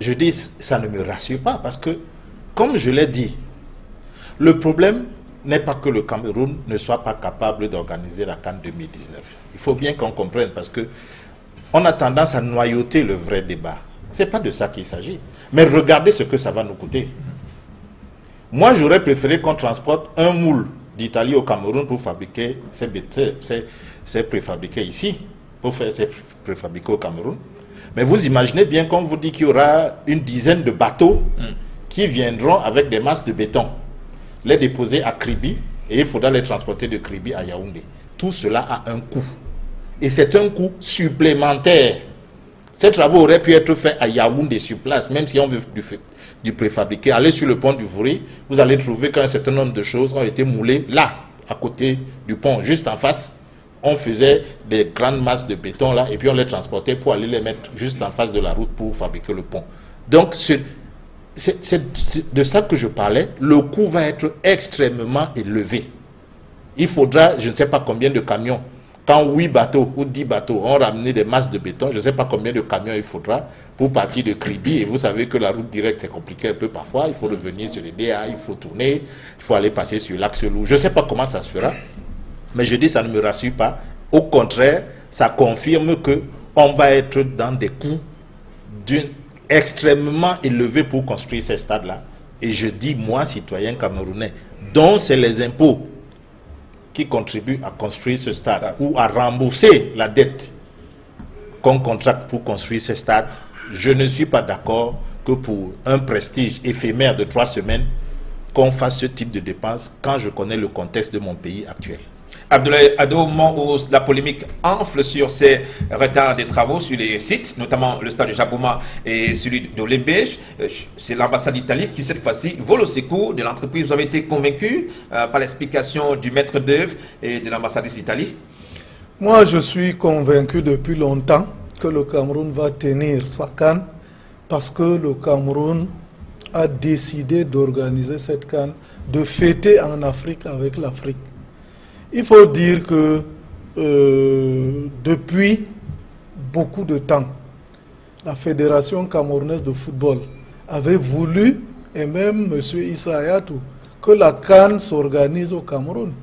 Je dis, ça ne me rassure pas parce que, comme je l'ai dit, le problème n'est pas que le Cameroun ne soit pas capable d'organiser la CAN 2019. Il faut bien qu'on comprenne parce que on a tendance à noyauter le vrai débat. Ce n'est pas de ça qu'il s'agit. Mais regardez ce que ça va nous coûter. Moi, j'aurais préféré qu'on transporte un moule d'Italie au Cameroun pour fabriquer ces préfabriqués ici, pour faire ces préfabriqués au Cameroun. Mais vous imaginez bien qu'on vous dit qu'il y aura une dizaine de bateaux qui viendront avec des masses de béton, les déposer à Kribi, et il faudra les transporter de Kribi à Yaoundé. Tout cela a un coût. Et c'est un coût supplémentaire. Ces travaux auraient pu être faits à Yaoundé sur place, même si on veut du préfabriqué. Allez sur le pont du Vouri, vous allez trouver qu'un certain nombre de choses ont été moulées là, à côté du pont, juste en face. On faisait des grandes masses de béton là, et puis on les transportait pour aller les mettre juste en face de la route pour fabriquer le pont. Donc, c'est de ça que je parlais. Le coût va être extrêmement élevé. Il faudra, je ne sais pas combien de camions. Quand 8 bateaux ou 10 bateaux ont ramené des masses de béton, je ne sais pas combien de camions il faudra pour partir de Kribi. Et vous savez que la route directe, c'est compliqué un peu parfois. Il faut revenir sur les DA, il faut tourner, il faut aller passer sur l'Axe-Loup. Je ne sais pas comment ça se fera. Mais je dis, ça ne me rassure pas. Au contraire, ça confirme qu'on va être dans des coûts extrêmement élevés pour construire ces stades-là. Et je dis, moi, citoyen camerounais, dont c'est les impôts qui contribuent à construire ce stade ou à rembourser la dette qu'on contracte pour construire ce stade, je ne suis pas d'accord que pour un prestige éphémère de 3 semaines, qu'on fasse ce type de dépenses quand je connais le contexte de mon pays actuel. Abdoulaye Ado, au moment où la polémique enfle sur ces retards des travaux sur les sites, notamment le stade de Jabouma et celui de Lembège, c'est l'ambassade d'Italie qui, cette fois-ci, vole au secours de l'entreprise. Vous avez été convaincu par l'explication du maître d'œuvre et de l'ambassadrice d'Italie? Moi, je suis convaincu depuis longtemps que le Cameroun va tenir sa CAN parce que le Cameroun a décidé d'organiser cette CAN, de fêter en Afrique avec l'Afrique. Il faut dire que depuis beaucoup de temps, la Fédération camerounaise de football avait voulu, et même M. Issa Hayatou, que la CAN s'organise au Cameroun.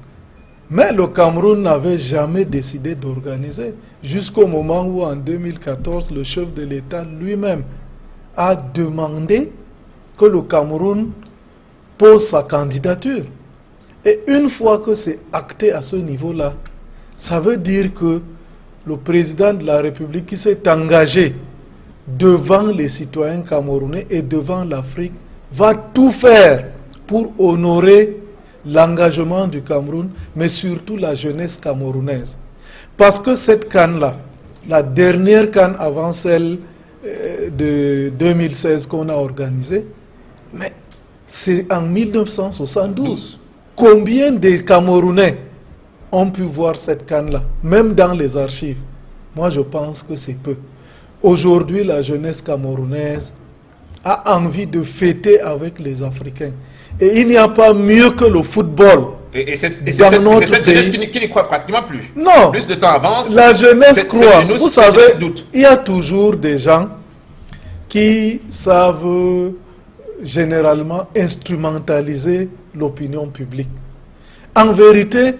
Mais le Cameroun n'avait jamais décidé d'organiser, jusqu'au moment où, en 2014, le chef de l'État lui-même a demandé que le Cameroun pose sa candidature. Et une fois que c'est acté à ce niveau-là, ça veut dire que le président de la République qui s'est engagé devant les citoyens camerounais et devant l'Afrique va tout faire pour honorer l'engagement du Cameroun, mais surtout la jeunesse camerounaise. Parce que cette CAN-là, la dernière CAN avant celle de 2016 qu'on a organisée, mais c'est en 1972. Combien de Camerounais ont pu voir cette CAN-là, même dans les archives? Moi, je pense que c'est peu. Aujourd'hui, la jeunesse camerounaise a envie de fêter avec les Africains. Et il n'y a pas mieux que le football. Et c'est cette jeunesse qui n'y croit pratiquement plus. Non. Plus de temps avance. La jeunesse croit. Vous savez, il y a toujours des gens qui savent généralement instrumentaliser l'opinion publique. En vérité,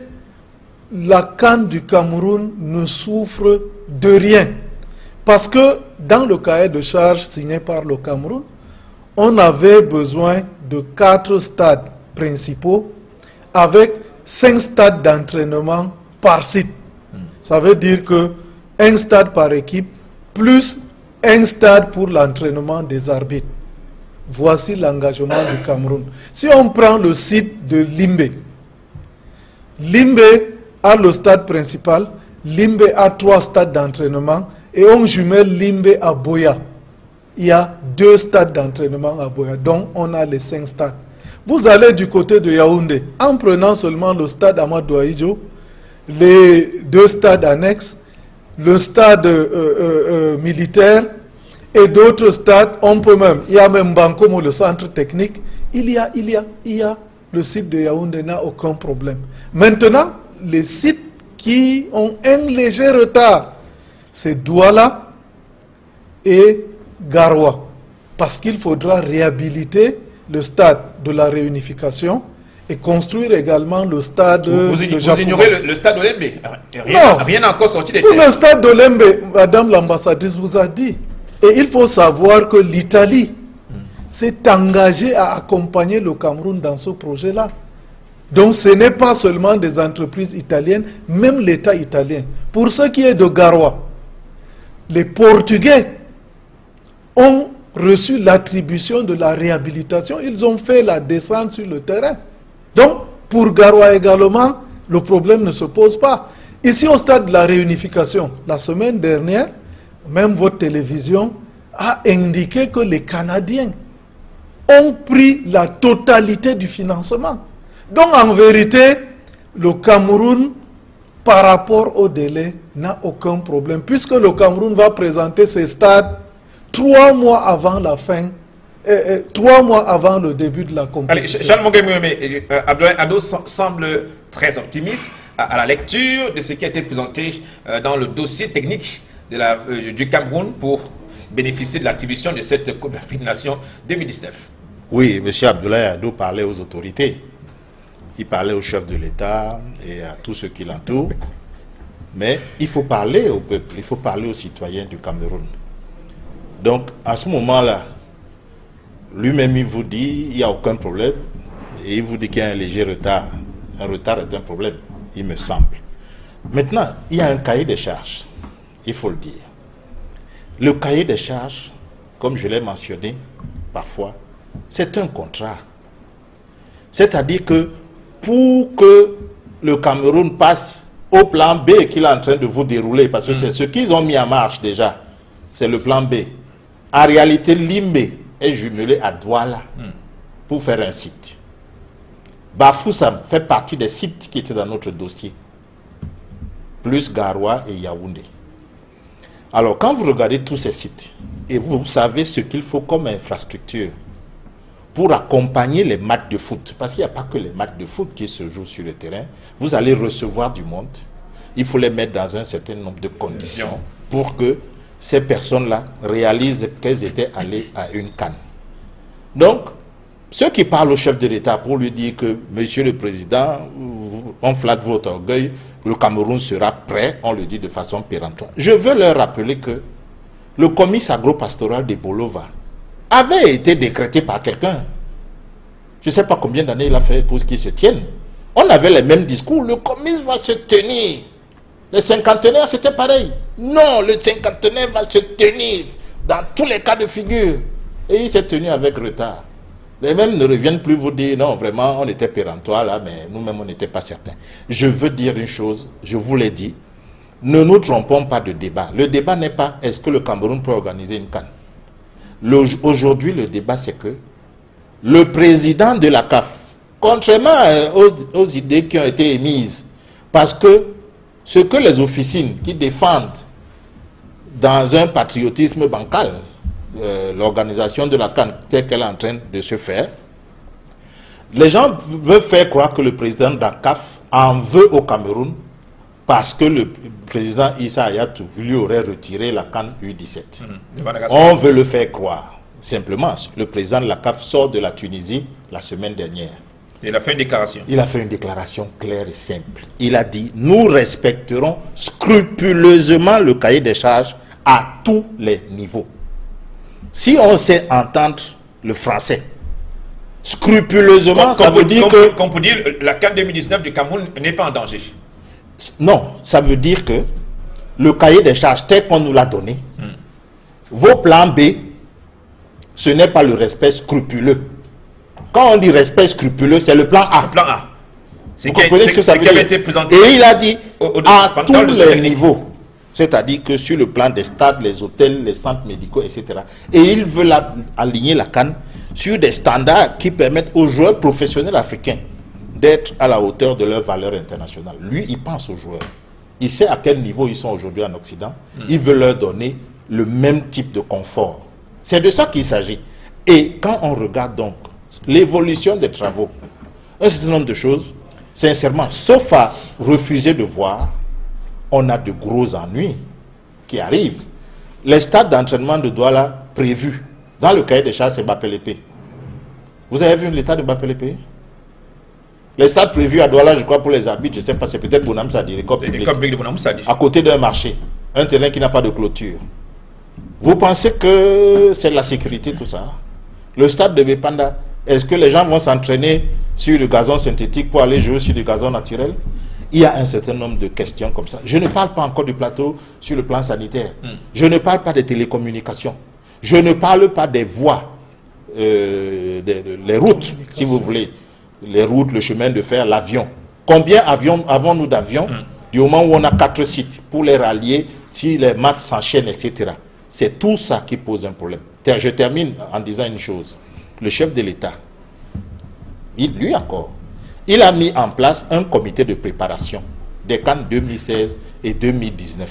la CAN du Cameroun ne souffre de rien. Parce que dans le cahier de charges signé par le Cameroun, on avait besoin de 4 stades principaux avec 5 stades d'entraînement par site. Ça veut dire que un stade par équipe plus un stade pour l'entraînement des arbitres. Voici l'engagement du Cameroun. Si on prend le site de Limbe, Limbe a le stade principal, Limbe a 3 stades d'entraînement et on jumelle Limbe à Boya. Il y a 2 stades d'entraînement à Boya, donc on a les 5 stades. Vous allez du côté de Yaoundé, en prenant seulement le stade Amadou Ahidjo, les 2 stades annexes, le stade militaire, et d'autres stades, on peut même, il y a même Bankomo, le centre technique, il y a le site de Yaoundé n'a aucun problème. Maintenant, les sites qui ont un léger retard, c'est Douala et Garoua. parce qu'il faudra réhabiliter le stade de la réunification et construire également le stade vous ignorez le stade d'Olembe. Rien n'a encore sorti des terres. Le stade d'Olembe, Madame l'ambassadrice vous a dit. Et il faut savoir que l'Italie s'est engagée à accompagner le Cameroun dans ce projet-là. Donc ce n'est pas seulement des entreprises italiennes, même l'État italien. Pour ce qui est de Garoua, les Portugais ont reçu l'attribution de la réhabilitation. Ils ont fait la descente sur le terrain. Donc, pour Garoua également, le problème ne se pose pas. Ici, au stade de la réunification, la semaine dernière, même votre télévision a indiqué que les Canadiens ont pris la totalité du financement. Donc, en vérité, le Cameroun, par rapport au délai, n'a aucun problème, puisque le Cameroun va présenter ses stades 3 mois avant la fin, 3 mois avant le début de la compétition. Allez, Charles Monguemoueme, Abdoulaye Ado semble très optimiste à la lecture de ce qui a été présenté dans le dossier technique du Cameroun pour bénéficier de l'attribution de cette Coupe d'Afrique des Nations 2019. Oui, M. Abdoulaye Ado parlait aux autorités. Il parlait au chef de l'État et à tous ceux qui l'entourent. Mais il faut parler au peuple, il faut parler aux citoyens du Cameroun. Donc, à ce moment-là, lui-même, il vous dit il n'y a aucun problème. Et il vous dit qu'il y a un léger retard. Un retard est un problème, il me semble. Maintenant, il y a un cahier de charges, il faut le dire. Le cahier de charges, comme je l'ai mentionné parfois, c'est un contrat. C'est-à-dire que pour que le Cameroun passe au plan B qu'il est en train de vous dérouler, parce que c'est ce qu'ils ont mis en marche déjà, c'est le plan B. En réalité, Limbe est jumelé à Douala pour faire un site. Bafoussam fait partie des sites qui étaient dans notre dossier, plus Garoua et Yaoundé. Alors, quand vous regardez tous ces sites, et vous savez ce qu'il faut comme infrastructure pour accompagner les matchs de foot, parce qu'il n'y a pas que les matchs de foot qui se jouent sur le terrain, vous allez recevoir du monde, il faut les mettre dans un certain nombre de conditions pour que ces personnes-là réalisent qu'elles étaient allées à une CAN. Donc, ceux qui parlent au chef de l'État pour lui dire que, Monsieur le Président, on flatte votre orgueil, le Cameroun sera prêt, on le dit de façon péremptoire. Je veux leur rappeler que le comice agro-pastoral de Bolova avait été décrété par quelqu'un. Je ne sais pas combien d'années il a fait pour qu'il se tienne. On avait les mêmes discours, le comice va se tenir. Les cinquantenaires, c'était pareil. Non, le cinquantenaire va se tenir dans tous les cas de figure. Et il s'est tenu avec retard. Les mêmes ne reviennent plus vous dire, non, vraiment, on était péremptoire là, mais nous-mêmes, on n'était pas certains. Je veux dire une chose, je vous l'ai dit, ne nous trompons pas de débat. Le débat n'est pas, est-ce que le Cameroun peut organiser une CAN? Aujourd'hui, le débat, c'est que le président de la CAF, contrairement aux idées qui ont été émises, parce que ce que les officines qui défendent dans un patriotisme bancal, l'organisation de la CAN telle qu'elle est en train de se faire, les gens veulent faire croire que le président de la CAF en veut au Cameroun parce que le président Issa Hayatou lui aurait retiré la CAN U17. On veut le faire croire. Simplement, le président de la CAF sort de la Tunisie la semaine dernière. Il a fait une déclaration. Il a fait une déclaration claire et simple. Il a dit, nous respecterons scrupuleusement le cahier des charges à tous les niveaux. Si on sait entendre le français, scrupuleusement, ça veut dire que... Qu'on peut dire, la CAN 2019 du Cameroun n'est pas en danger. Non, ça veut dire que le cahier des charges tel qu'on nous l'a donné, vos plans B, ce n'est pas le respect scrupuleux. Quand on dit respect scrupuleux, c'est le plan A. Le plan A. Vous comprenez ce que ça veut dire? Et il a dit à tous les niveaux. C'est-à-dire que sur le plan des stades, les hôtels, les centres médicaux, etc. Et il veut aligner la CAN sur des standards qui permettent aux joueurs professionnels africains d'être à la hauteur de leurs valeurs internationales. Lui, il pense aux joueurs. Il sait à quel niveau ils sont aujourd'hui en Occident. Il veut leur donner le même type de confort. C'est de ça qu'il s'agit. Et quand on regarde donc l'évolution des travaux, un certain nombre de choses, sincèrement, sauf à refuser de voir, on a de gros ennuis qui arrivent. Les stades d'entraînement de Douala prévus Dans le cahier des charges, c'est Bapelépé. Vous avez vu l'état de Bapelépé? Les stades prévus à Douala, je crois, pour les arbitres, je ne sais pas, c'est peut-être Bonham Sadi, les corps publics. À côté d'un marché, un terrain qui n'a pas de clôture. Vous pensez que c'est la sécurité, tout ça? Le stade de Bepanda, est-ce que les gens vont s'entraîner sur le gazon synthétique pour aller jouer sur du gazon naturel? Il y a un certain nombre de questions comme ça. Je ne parle pas encore du plateau sur le plan sanitaire. Je ne parle pas des télécommunications. Je ne parle pas des voies, les routes, si vous voulez. Les routes, le chemin de fer, l'avion. Combien avons-nous d'avions du moment où on a 4 sites pour les rallier, si les matchs s'enchaînent, etc. C'est tout ça qui pose un problème. Je termine en disant une chose. Le chef de l'État, lui encore, il a mis en place un comité de préparation des CAN 2016 et 2019.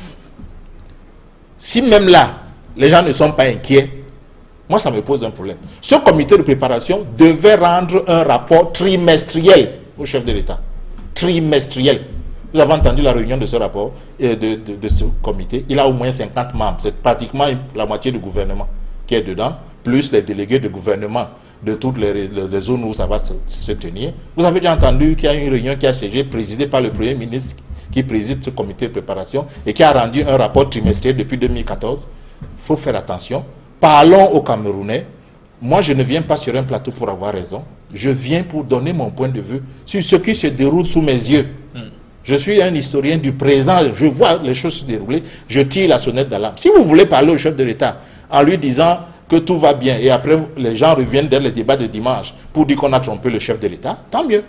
Si même là, les gens ne sont pas inquiets, moi ça me pose un problème. Ce comité de préparation devait rendre un rapport trimestriel au chef de l'État. Trimestriel. Vous avez entendu la réunion de ce rapport, de ce comité. Il a au moins 50 membres. C'est pratiquement la moitié du gouvernement qui est dedans, plus les délégués de gouvernement de toutes les zones où ça va se tenir. Vous avez déjà entendu qu'il y a une réunion qui a siégé, présidée par le Premier ministre, qui préside ce comité de préparation et qui a rendu un rapport trimestriel depuis 2014. Il faut faire attention. Parlons aux Camerounais. Moi, je ne viens pas sur un plateau pour avoir raison. Je viens pour donner mon point de vue sur ce qui se déroule sous mes yeux. Je suis un historien du présent. Je vois les choses se dérouler. Je tire la sonnette d'alarme. Si vous voulez parler au chef de l'État en lui disant que tout va bien et après les gens reviennent dans les débats de dimanche pour dire qu'on a trompé le chef de l'État, tant mieux.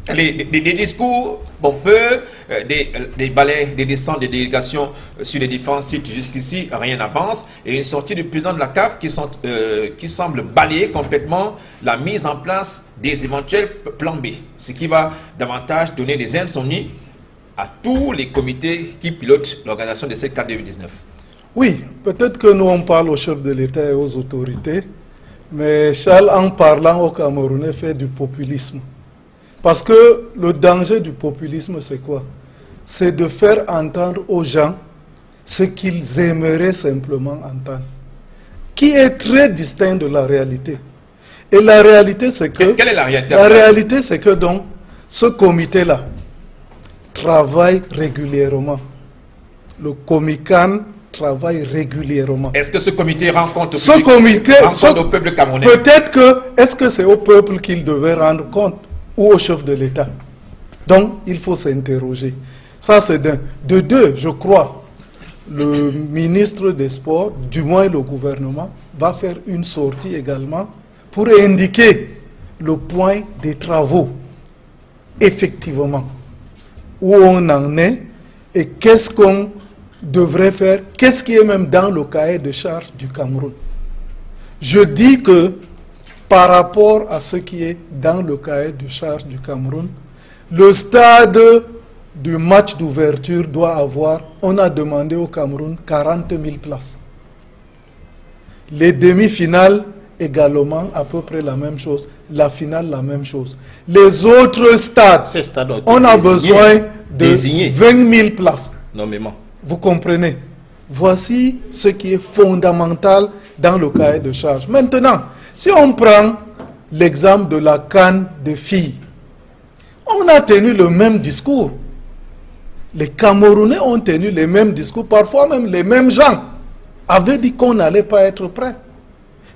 Des discours, bon peu, des balais, des descentes de délégations sur les différents sites jusqu'ici, rien n'avance. Et une sortie du président de la CAF qui semble balayer complètement la mise en place des éventuels plans B. Ce qui va davantage donner des insomnies à tous les comités qui pilotent l'organisation de cette CAN 2019. Oui, peut-être que nous on parle au chef de l'État et aux autorités, mais Charles, en parlant aux Camerounais, fait du populisme. Parce que le danger du populisme, c'est quoi? C'est de faire entendre aux gens ce qu'ils aimeraient simplement entendre, qui est très distinct de la réalité. Et la réalité, c'est que... Quelle est la réalité? La réalité, c'est que donc, ce comité-là travaille régulièrement. Le Comican travaille régulièrement. Est-ce que ce comité rencontre au peuple camerounais? Peut-être que, est-ce que c'est au peuple qu'il devait rendre compte ou au chef de l'État? Donc, il faut s'interroger. Ça, c'est d'un. De deux, je crois, le ministre des Sports, du moins le gouvernement, va faire une sortie également pour indiquer le point des travaux, effectivement, où on en est et qu'est-ce qu'on devrait faire, qu'est-ce qui est même dans le cahier de charge du Cameroun. Je dis que par rapport à ce qui est dans le cahier de charge du Cameroun, le stade du match d'ouverture doit avoir, on a demandé au Cameroun 40 000 places. Les demi-finales également à peu près la même chose, la finale la même chose. Les autres stades, on a besoin de 20 000 places. Nommément. Vous comprenez? Voici ce qui est fondamental dans le cahier de charge. Maintenant, si on prend l'exemple de la CAN des filles, on a tenu le même discours. Les Camerounais ont tenu les mêmes discours, parfois même les mêmes gens avaient dit qu'on n'allait pas être prêt.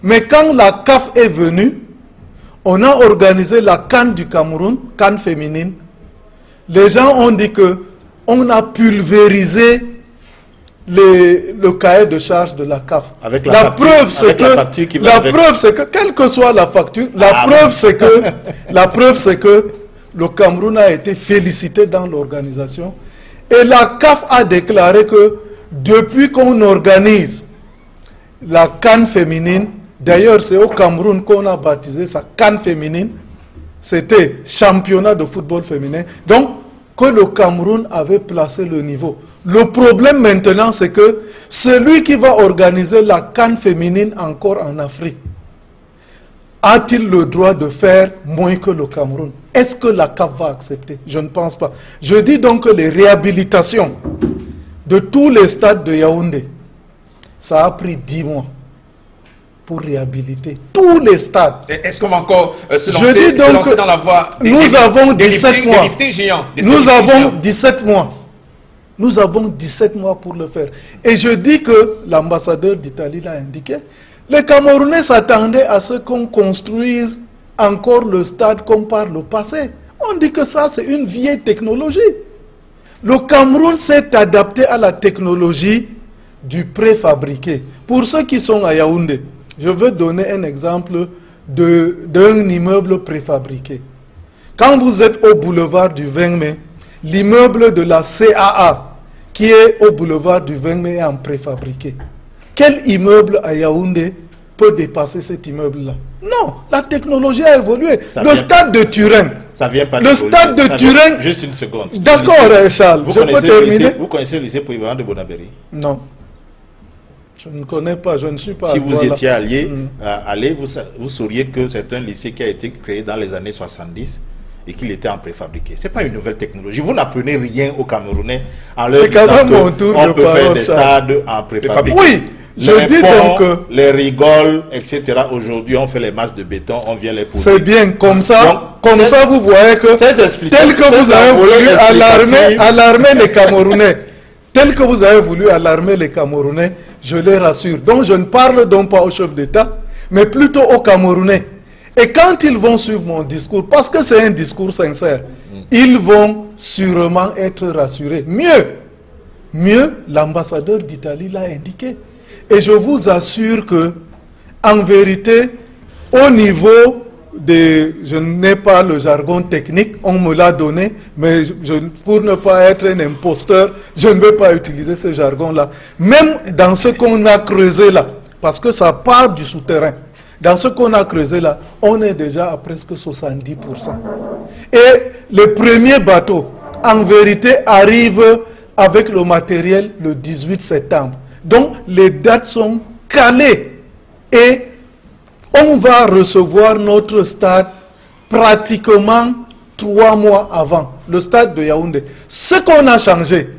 Mais quand la CAF est venue, on a organisé la CAN du Cameroun, CAN féminine. Les gens ont dit que on a pulvérisé le cahier de charge de la CAF. Avec la preuve, c'est que, quelle que soit la facture, la preuve, c'est que le Cameroun a été félicité dans l'organisation. Et la CAF a déclaré que depuis qu'on organise la CAN féminine, d'ailleurs c'est au Cameroun qu'on a baptisé sa CAN féminine, c'était championnat de football féminin, donc que le Cameroun avait placé le niveau. Le problème maintenant, c'est que celui qui va organiser la CAN féminine encore en Afrique, a-t-il le droit de faire moins que le Cameroun? Est-ce que la CAF va accepter? Je ne pense pas. Je dis donc que les réhabilitations de tous les stades de Yaoundé, ça a pris 10 mois. pour réhabiliter tous les stades. Est-ce qu'on va encore se lancer dans la voie nous avons 17 mois. Nous avons 17 mois. Nous avons 17 mois pour le faire. Et je dis que l'ambassadeur d'Italie l'a indiqué. Les Camerounais s'attendaient à ce qu'on construise encore le stade comme par le passé. On dit que ça, c'est une vieille technologie. Le Cameroun s'est adapté à la technologie du préfabriqué. Pour ceux qui sont à Yaoundé, je veux donner un exemple d'un immeuble préfabriqué. Quand vous êtes au boulevard du 20 mai, l'immeuble de la CAA, qui est au boulevard du 20 mai, est en préfabriqué. Quel immeuble à Yaoundé peut dépasser cet immeuble-là? Non, la technologie a évolué. Le stade de Turin. Ça vient pas le stade de Turin. Juste une seconde. D'accord, Charles. Je peux terminer. Vous connaissez le lycée polyvalent de Bonabéry? Non. Je ne connais pas, je ne suis pas. Si vous étiez allé, vous sauriez que c'est un lycée qui a été créé dans les années 70 et qu'il était en préfabriqué. Ce n'est pas une nouvelle technologie. Vous n'apprenez rien aux Camerounais en leur disant qu'on peut faire des stades en préfabriqué. Oui, je dis donc les rigoles, etc. Aujourd'hui, on fait les masses de béton, on vient les poser. C'est bien, comme ça, donc, ça vous voyez que tel que vous avez voulu alarmer les Camerounais, tel que vous avez voulu alarmer les Camerounais, je les rassure. Donc je ne parle donc pas au chef d'État, mais plutôt aux Camerounais. Et quand ils vont suivre mon discours, parce que c'est un discours sincère, ils vont sûrement être rassurés. Mieux, l'ambassadeur d'Italie l'a indiqué. Et je vous assure que, en vérité, au niveau je n'ai pas le jargon technique, on me l'a donné, mais pour ne pas être un imposteur, je ne vais pas utiliser ce jargon-là. Même dans ce qu'on a creusé là, parce que ça part du souterrain, dans ce qu'on a creusé là, on est déjà à presque 70%. Et le premier bateau, en vérité, arrive avec le matériel le 18 septembre. Donc, les dates sont calées. Et on va recevoir notre stade pratiquement 3 mois avant, le stade de Yaoundé. Ce qu'on a changé,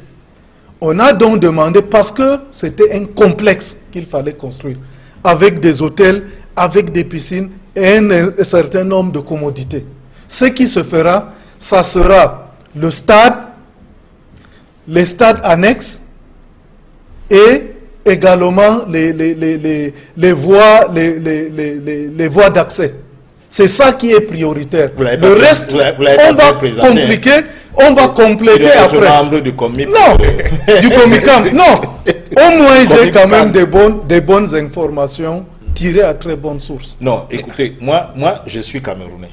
on a donc demandé, parce que c'était un complexe qu'il fallait construire, avec des hôtels, avec des piscines et un certain nombre de commodités. Ce qui se fera, ça sera le stade, les stades annexes et également les voies d'accès. C'est ça qui est prioritaire. Le reste, on va compliquer, on va compléter après. Membre du Comicam. Non, du Comicam, non. Au moins, j'ai quand même des bonnes informations tirées à très bonnes sources. Non, écoutez, moi, je suis Camerounais.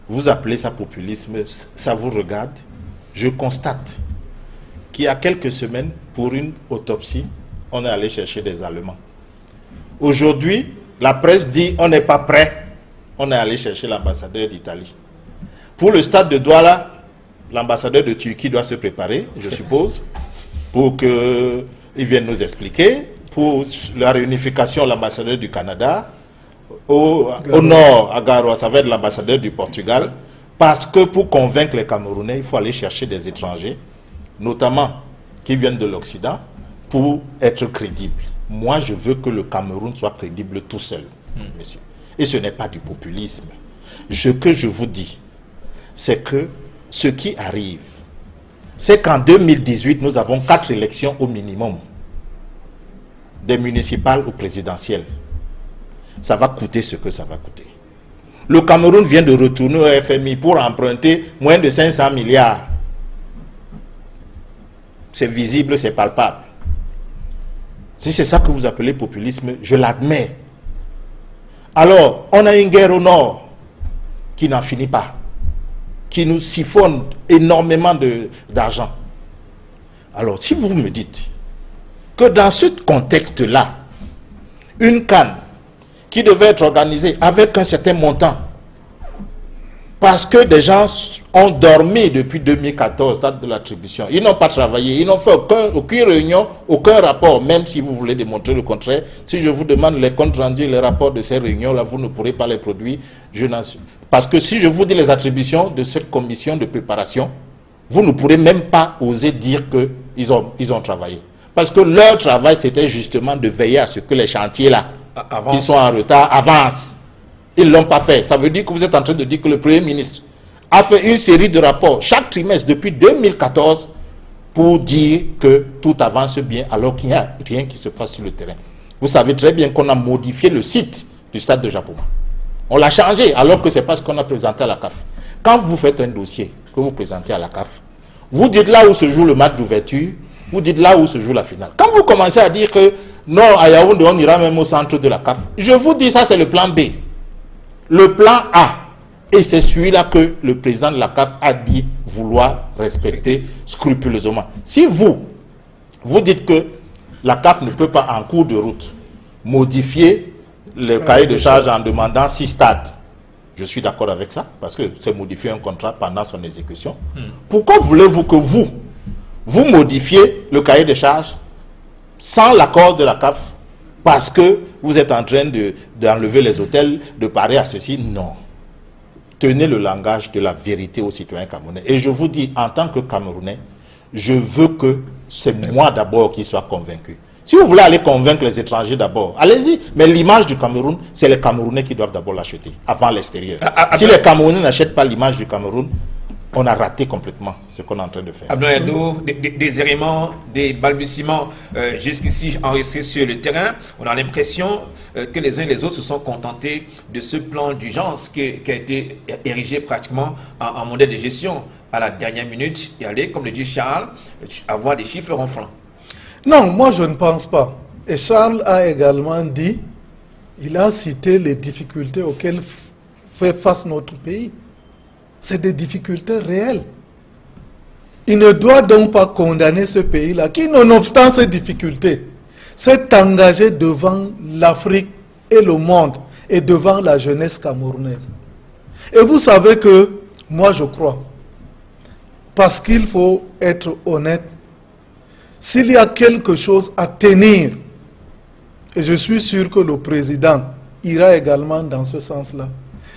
Vous appelez ça populisme, ça vous regarde. Je constate qu'il y a quelques semaines, pour une autopsie, on est allé chercher des Allemands. Aujourd'hui, la presse dit on n'est pas prêt. On est allé chercher l'ambassadeur d'Italie. Pour le stade de Douala, l'ambassadeur de Turquie doit se préparer, je suppose, pour qu'il vienne nous expliquer. Pour la réunification, l'ambassadeur du Canada. Au nord, à Garoua, ça va être l'ambassadeur du Portugal. Parce que pour convaincre les Camerounais, il faut aller chercher des étrangers, notamment qui viennent de l'Occident, pour être crédibles. Moi, je veux que le Cameroun soit crédible tout seul, monsieur. Et ce n'est pas du populisme. Ce que je vous dis, c'est que ce qui arrive, c'est qu'en 2018, nous avons 4 élections au minimum, des municipales ou présidentielles. Ça va coûter ce que ça va coûter. Le Cameroun vient de retourner au FMI pour emprunter moins de 500 milliards. C'est visible, c'est palpable. Si c'est ça que vous appelez populisme, je l'admets. Alors, on a une guerre au nord qui n'en finit pas, qui nous siphonne énormément d'argent. Alors, si vous me dites que dans ce contexte-là, une CAN qui devait être organisée avec un certain montant, parce que des gens ont dormi depuis 2014, date de l'attribution. Ils n'ont pas travaillé, ils n'ont fait aucune réunion, aucun rapport, même si vous voulez démontrer le contraire. Si je vous demande les comptes rendus et les rapports de ces réunions-là, vous ne pourrez pas les produire. Parce que si je vous dis les attributions de cette commission de préparation, vous ne pourrez même pas oser dire qu'ils ont travaillé. Parce que leur travail, c'était justement de veiller à ce que les chantiers-là qui sont en retard avancent. Ils ne l'ont pas fait. Ça veut dire que vous êtes en train de dire que le Premier ministre a fait une série de rapports chaque trimestre depuis 2014 pour dire que tout avance bien alors qu'il n'y a rien qui se passe sur le terrain. Vous savez très bien qu'on a modifié le site du stade de Japoma. On l'a changé alors que ce n'est pas ce qu'on a présenté à la CAF. Quand vous faites un dossier que vous présentez à la CAF, vous dites là où se joue le match d'ouverture, vous dites là où se joue la finale. Quand vous commencez à dire que non, à Yaoundé, on ira même au centre de la CAF, je vous dis ça, c'est le plan B. Le plan A. Et c'est celui-là que le président de la CAF a dit vouloir respecter scrupuleusement. Si vous dites que la CAF ne peut pas, en cours de route, modifier le cahier de charge en demandant 6 stades, je suis d'accord avec ça, parce que c'est modifier un contrat pendant son exécution. Pourquoi voulez-vous que vous modifiez le cahier de charge sans l'accord de la CAF, parce que vous êtes en train d'enlever les hôtels, de parer à ceci? Non. Tenez le langage de la vérité aux citoyens camerounais. Et je vous dis, en tant que Camerounais, je veux que c'est moi d'abord qui soit convaincu. Si vous voulez aller convaincre les étrangers d'abord, allez-y. Mais l'image du Cameroun, c'est les Camerounais qui doivent d'abord l'acheter, avant l'extérieur. Si les Camerounais n'achètent pas l'image du Cameroun, on a raté complètement ce qu'on est en train de faire. Des éléments, des balbutiements jusqu'ici enregistrés sur le terrain. On a l'impression que les uns et les autres se sont contentés de ce plan d'urgence qui a été érigé pratiquement en modèle de gestion. À la dernière minute, y aller, comme le dit Charles, avoir des chiffres ronflants. Non, moi je ne pense pas. Et Charles a également dit, il a cité les difficultés auxquelles fait face notre pays. C'est des difficultés réelles. Il ne doit donc pas condamner ce pays-là, qui, nonobstant ces difficultés, s'est engagé devant l'Afrique et le monde, et devant la jeunesse camerounaise. Et vous savez que, moi je crois, parce qu'il faut être honnête, s'il y a quelque chose à tenir, et je suis sûr que le président ira également dans ce sens-là,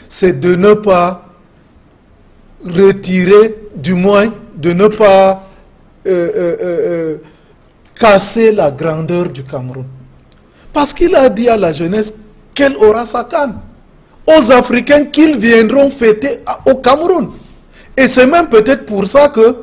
c'est de ne pas retirer, du moins, de ne pas casser la grandeur du Cameroun. Parce qu'il a dit à la jeunesse qu'elle aura sa canne. Aux Africains qu'ils viendront fêter au Cameroun. Et c'est même peut-être pour ça que,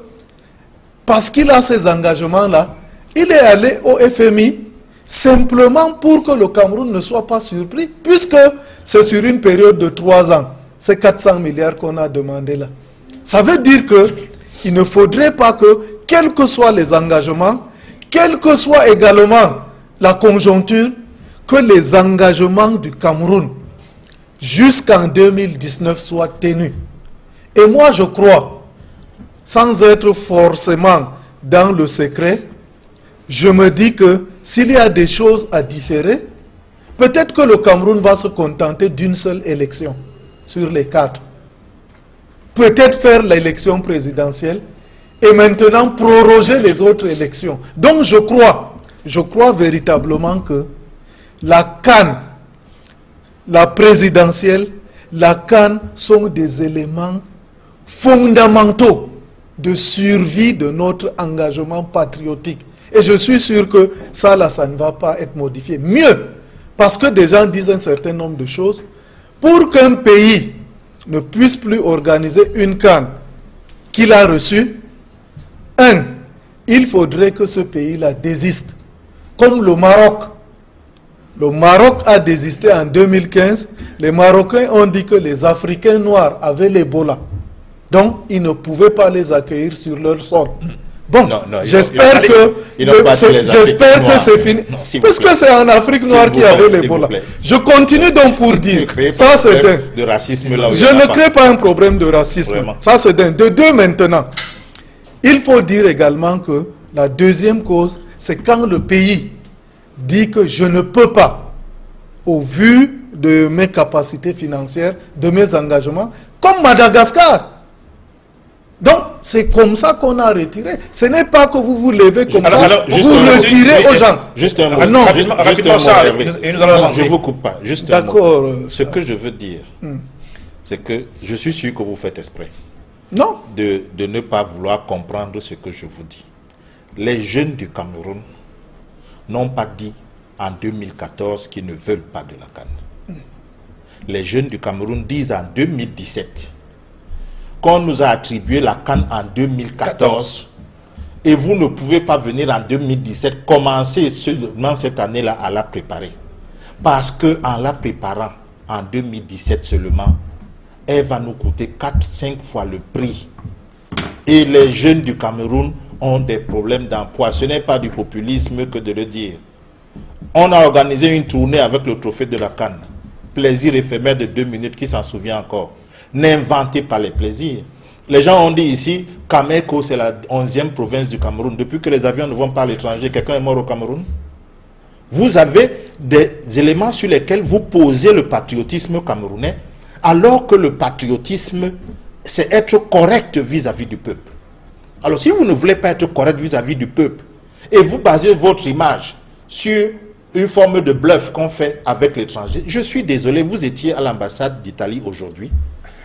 parce qu'il a ces engagements-là, il est allé au FMI simplement pour que le Cameroun ne soit pas surpris, puisque c'est sur une période de 3 ans, c'est 400 milliards qu'on a demandé là. Ça veut dire qu'il ne faudrait pas que, quels que soient les engagements, quelle que soit également la conjoncture, que les engagements du Cameroun jusqu'en 2019 soient tenus. Et moi je crois, sans être forcément dans le secret, je me dis que s'il y a des choses à différer, peut-être que le Cameroun va se contenter d'une seule élection sur les 4. Peut-être faire l'élection présidentielle et maintenant proroger les autres élections. Donc je crois véritablement que la CAN, la présidentielle, la CAN sont des éléments fondamentaux de survie de notre engagement patriotique. Et je suis sûr que ça ne va pas être modifié. Mieux, parce que des gens disent un certain nombre de choses, pour qu'un pays ne puisse plus organiser une CAN qu'il a reçue, il faudrait que ce pays-là désiste. Comme le Maroc. Le Maroc a désisté en 2015. Les Marocains ont dit que les Africains noirs avaient l'Ebola. Donc, ils ne pouvaient pas les accueillir sur leur sol. Bon, j'espère que c'est fini. Parce que c'est en Afrique noire qu'il y avait l'Ebola. Je continue donc pour dire, ça c'est de racisme là où je ne crée pas un problème de racisme. Vraiment. Ça c'est de deux maintenant. Il faut dire également que la deuxième cause, c'est quand le pays dit que je ne peux pas, au vu de mes capacités financières, de mes engagements, comme Madagascar. Donc, c'est comme ça qu'on a retiré. Ce n'est pas que vous vous levez comme ça, vous retirez aux gens. Juste un mot. Non, je ne vous coupe pas. D'accord. Ce que je veux dire, c'est que je suis sûr que vous faites exprès. Non. De ne pas vouloir comprendre ce que je vous dis. Les jeunes du Cameroun n'ont pas dit en 2014 qui ne veulent pas de la CAN. Les jeunes du Cameroun disent en 2017 qu'on nous a attribué la CAN en 2014 et vous ne pouvez pas venir en 2017 commencer seulement cette année-là à la préparer. Parce qu'en la préparant en 2017 seulement, elle va nous coûter 4-5 fois le prix. Et les jeunes du Cameroun ont des problèmes d'emploi. Ce n'est pas du populisme que de le dire. On a organisé une tournée avec le trophée de la CAN. Plaisir éphémère de 2 minutes, qui s'en souvient encore. N'inventez pas les plaisirs. Les gens ont dit ici, Kameko, c'est la 11e province du Cameroun. Depuis que les avions ne vont pas à l'étranger, quelqu'un est mort au Cameroun? Vous avez des éléments sur lesquels vous posez le patriotisme camerounais, alors que le patriotisme, c'est être correct vis-à-vis du peuple. Alors si vous ne voulez pas être correct vis-à-vis du peuple, et vous basez votre image sur une forme de bluff qu'on fait avec l'étranger, je suis désolé, vous étiez à l'ambassade d'Italie aujourd'hui,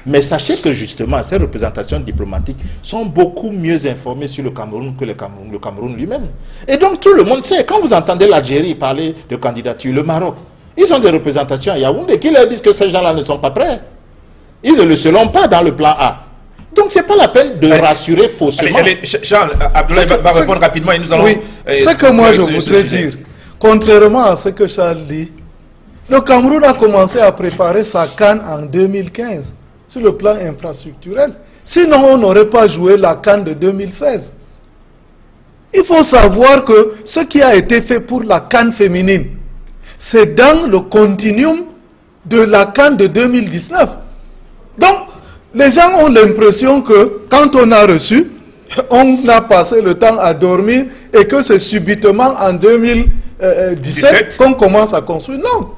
mais sachez que justement, ces représentations diplomatiques sont beaucoup mieux informées sur le Cameroun que le Cameroun lui-même. Et donc tout le monde sait, quand vous entendez l'Algérie parler de candidature, le Maroc, ils ont des représentations à Yaoundé qui leur disent que ces gens-là ne sont pas prêts. Ils ne le seront pas dans le plan A. Donc ce n'est pas la peine de rassurer faussement. Charles, Abdoulaye va répondre rapidement et nous allons... Oui, ce que moi je voudrais dire, contrairement à ce que Charles dit, le Cameroun a commencé à préparer sa CAN en 2015 sur le plan infrastructurel. Sinon, on n'aurait pas joué la CAN de 2016. Il faut savoir que ce qui a été fait pour la CAN féminine, c'est dans le continuum de la CAN de 2019. Donc, les gens ont l'impression que quand on a reçu, on a passé le temps à dormir et que c'est subitement en 2017 qu'on commence à construire. Non.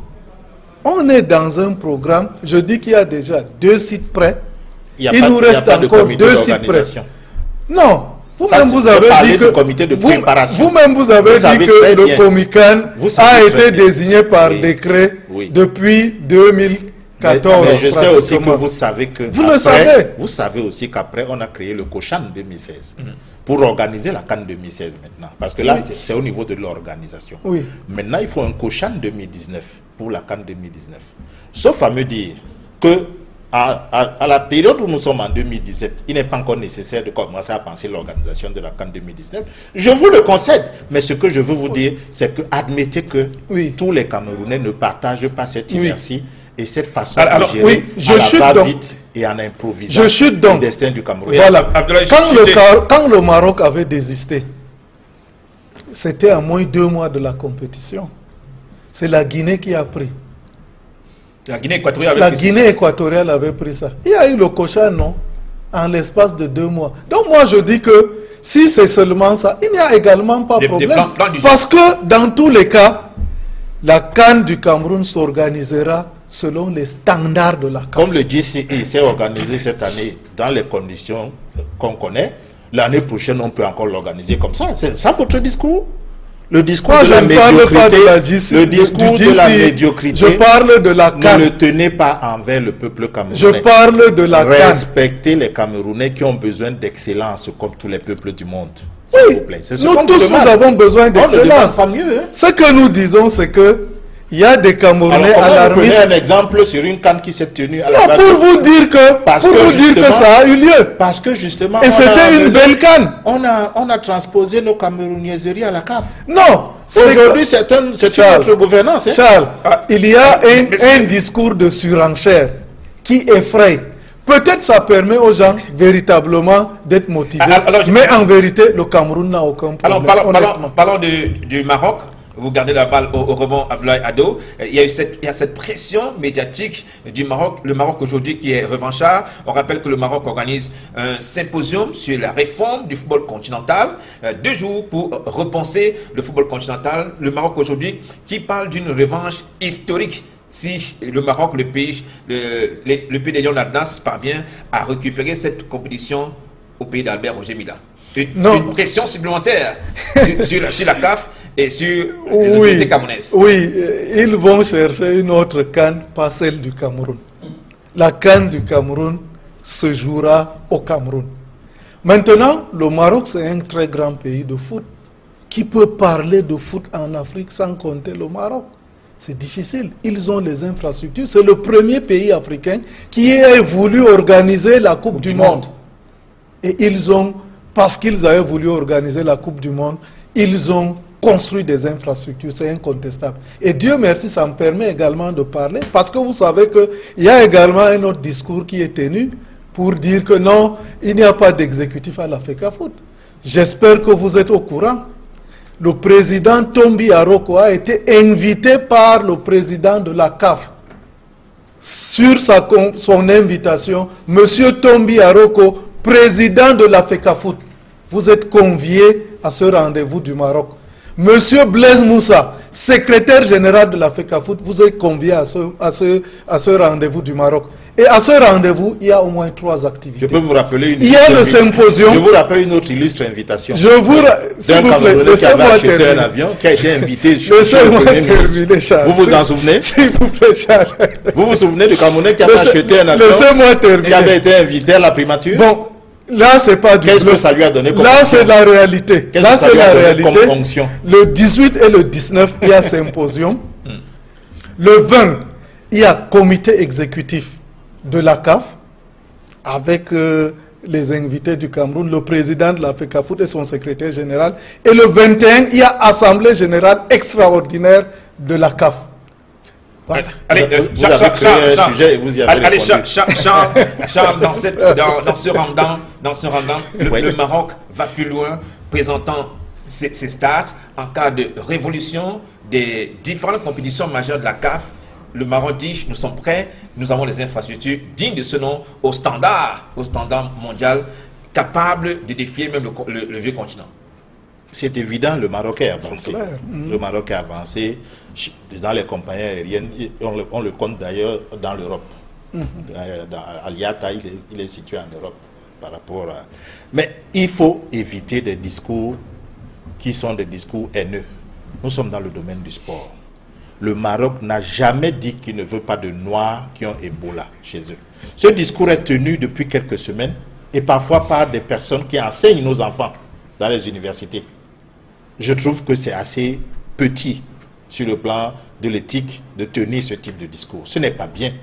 On est dans un programme, je dis qu'il y a déjà 2 sites prêts. Il nous reste encore 2 sites prêts. Non. Vous-même, vous avez dit que le Comican a été désigné par décret depuis 2014. Mais je sais aussi que vous savez que vous savez aussi qu'après on a créé le COCHAN 2016 pour organiser la CAN 2016 maintenant. Parce que là, c'est au niveau de l'organisation. Maintenant, il faut un COCHAN 2019 pour la CAN 2019. Sauf à me dire que à la période où nous sommes en 2017, il n'est pas encore nécessaire de commencer à penser l'organisation de la CAN 2019. Je vous le concède, mais ce que je veux vous dire, c'est que admettez que tous les Camerounais ne partagent pas cette inertie et cette façon de gérer à la va-vite et en improvisant le destin du Cameroun. Voilà. Quand le Maroc avait désisté, c'était à moins 2 mois de la compétition. C'est la Guinée qui a pris. La Guinée équatoriale avait pris ça. Il y a eu le COCHAN, non? En l'espace de 2 mois. Donc moi je dis que si c'est seulement ça, il n'y a également pas de problème. Parce que dans tous les cas, la CAN du Cameroun s'organisera selon les standards de la CAN. Comme le GCI s'est organisé cette année dans les conditions qu'on connaît, l'année prochaine on peut encore l'organiser comme ça. C'est ça votre discours? Le discours de la médiocrité, le discours de la médiocrité, je parle de la CAN. Ne le tenez pas envers le peuple camerounais. Je parle de la CAN. Respectez les Camerounais qui ont besoin d'excellence comme tous les peuples du monde. S'il vous plaît. Nous tous, nous avons besoin d'excellence. Ce que nous disons, c'est que il y a des Camerounais alarmistes. Vous prenez un exemple sur une CAN qui s'est tenue à la pour vous dire que ça a eu lieu. Parce que justement, et c'était une belle CAN. On a transposé nos camerounaiseries à la CAF. Non. Aujourd'hui, c'est notre gouvernance. Charles, il y a un discours de surenchère qui effraie. Peut-être ça permet aux gens véritablement d'être motivés. Mais en vérité, le Cameroun n'a aucun problème. Alors, parlons du Maroc. Vous gardez la balle au rebond, Abdoulaye Ado. Il y a cette pression médiatique du Maroc. Le Maroc aujourd'hui qui est revanchard. On rappelle que le Maroc organise un symposium sur la réforme du football continental. 2 jours pour repenser le football continental. Le Maroc aujourd'hui qui parle d'une revanche historique. Si le Maroc, le pays des Lions d'Atlas parvient à récupérer cette compétition au pays d'Albert Roger Mila. Une pression supplémentaire sur la CAF et sur les autorités camerounaises. Oui, ils vont chercher une autre CAN, pas celle du Cameroun. La CAN du Cameroun se jouera au Cameroun. Maintenant, le Maroc, c'est un très grand pays de foot. qui peut parler de foot en Afrique sans compter le Maroc? C'est difficile. Ils ont les infrastructures. C'est le premier pays africain qui a voulu organiser la Coupe du Monde. Et ils ont, parce qu'ils avaient voulu organiser la Coupe du Monde, ils ont construit des infrastructures. C'est incontestable. Et Dieu merci, ça me permet également de parler, parce que vous savez qu'il y a également un autre discours qui est tenu pour dire que non, il n'y a pas d'exécutif à la FECAFOOT. J'espère que vous êtes au courant. Le président Tombi Aroko a été invité par le président de la CAF. Sur son invitation, Monsieur Tombi Aroko, président de la FECAFOOT, vous êtes convié à ce rendez-vous du Maroc. Monsieur Blaise Moussa, secrétaire général de la FECAFOOT, vous êtes convié à ce rendez-vous du Maroc. Et à ce rendez-vous, il y a au moins 3 activités. Je peux vous rappeler une il y a le symposium. Je vous rappelle une autre illustre invitation. Je vous s'il vous plaît, laissez-moi terminer. Un avion qui a été invité. Laissez-moi terminer, Charles. Vous vous en souvenez? S'il vous plaît, Charles. Vous vous souvenez du Camerounais qui a acheté un avion? Laissez-moi terminer. Qui avait été invité à la primature? Bon. Là, c'est pas du Qu'est-ce que ça lui a donné comme Là, fonction? c'est la réalité. Là, c'est la réalité. Comme fonction? Le 18 et le 19, il y a symposium. Le 20, il y a comité exécutif de la CAF avec les invités du Cameroun, le président de la FECAFOOT et son secrétaire général. Et le 21, il y a assemblée générale extraordinaire de la CAF. Voilà. Allez, vous avez créé un sujet et vous y avez répondu. Charles, dans ce rendant, Oui. le Maroc va plus loin, présentant ses stats en cas de révolution des différentes compétitions majeures de la CAF. Le Maroc dit, nous sommes prêts, nous avons les infrastructures dignes de ce nom, au standard mondial, capable de défier même le vieux continent. C'est évident, le Maroc est avancé. Le Maroc est avancé dans les compagnies aériennes. On le compte d'ailleurs dans l'Europe. Aliata, il est situé en Europe par rapport à... Mais il faut éviter des discours qui sont des discours haineux. Nous sommes dans le domaine du sport. Le Maroc n'a jamais dit qu'il ne veut pas de Noirs qui ont Ebola chez eux. Ce discours est tenu depuis quelques semaines et parfois par des personnes qui enseignent nos enfants dans les universités. Je trouve que c'est assez petit sur le plan de l'éthique de tenir ce type de discours. Ce n'est pas bien.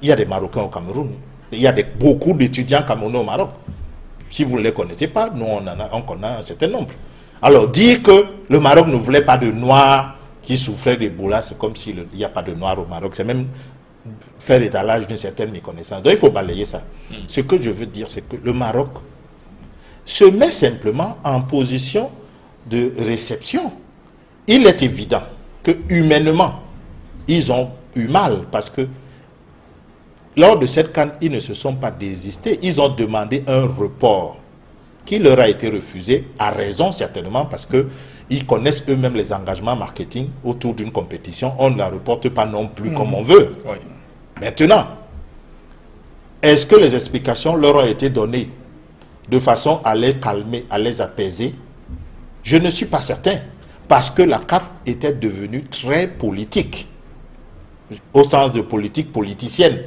Il y a des Marocains au Cameroun. Il y a beaucoup d'étudiants camerounais au Maroc. Si vous ne les connaissez pas, nous on connaît un certain nombre. Alors dire que le Maroc ne voulait pas de Noirs qui souffraient d'Ebola, c'est comme s'il n'y a pas de Noirs au Maroc. C'est même faire l'étalage d'une certaine méconnaissance. Donc il faut balayer ça. Ce que je veux dire, c'est que le Maroc se met simplement en position de réception. Il est évident que humainement, ils ont eu mal parce que lors de cette CAN, ils ne se sont pas désistés. Ils ont demandé un report qui leur a été refusé, à raison certainement parce qu'ils connaissent eux-mêmes les engagements marketing autour d'une compétition. On ne la reporte pas non plus comme on veut. Oui. Maintenant, est-ce que les explications leur ont été données de façon à les calmer, à les apaiser? Je ne suis pas certain, parce que la CAF était devenue très politique, au sens de politique politicienne.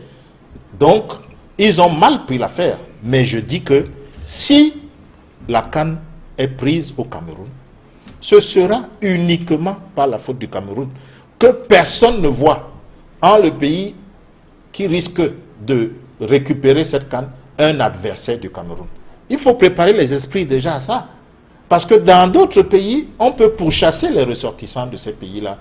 Donc, ils ont mal pris l'affaire. Mais je dis que si la CAN est prise au Cameroun, ce sera uniquement par la faute du Cameroun que personne ne voit en le pays qui risque de récupérer cette CAN un adversaire du Cameroun. Il faut préparer les esprits déjà à ça. Parce que dans d'autres pays, on peut pourchasser les ressortissants de ces pays-là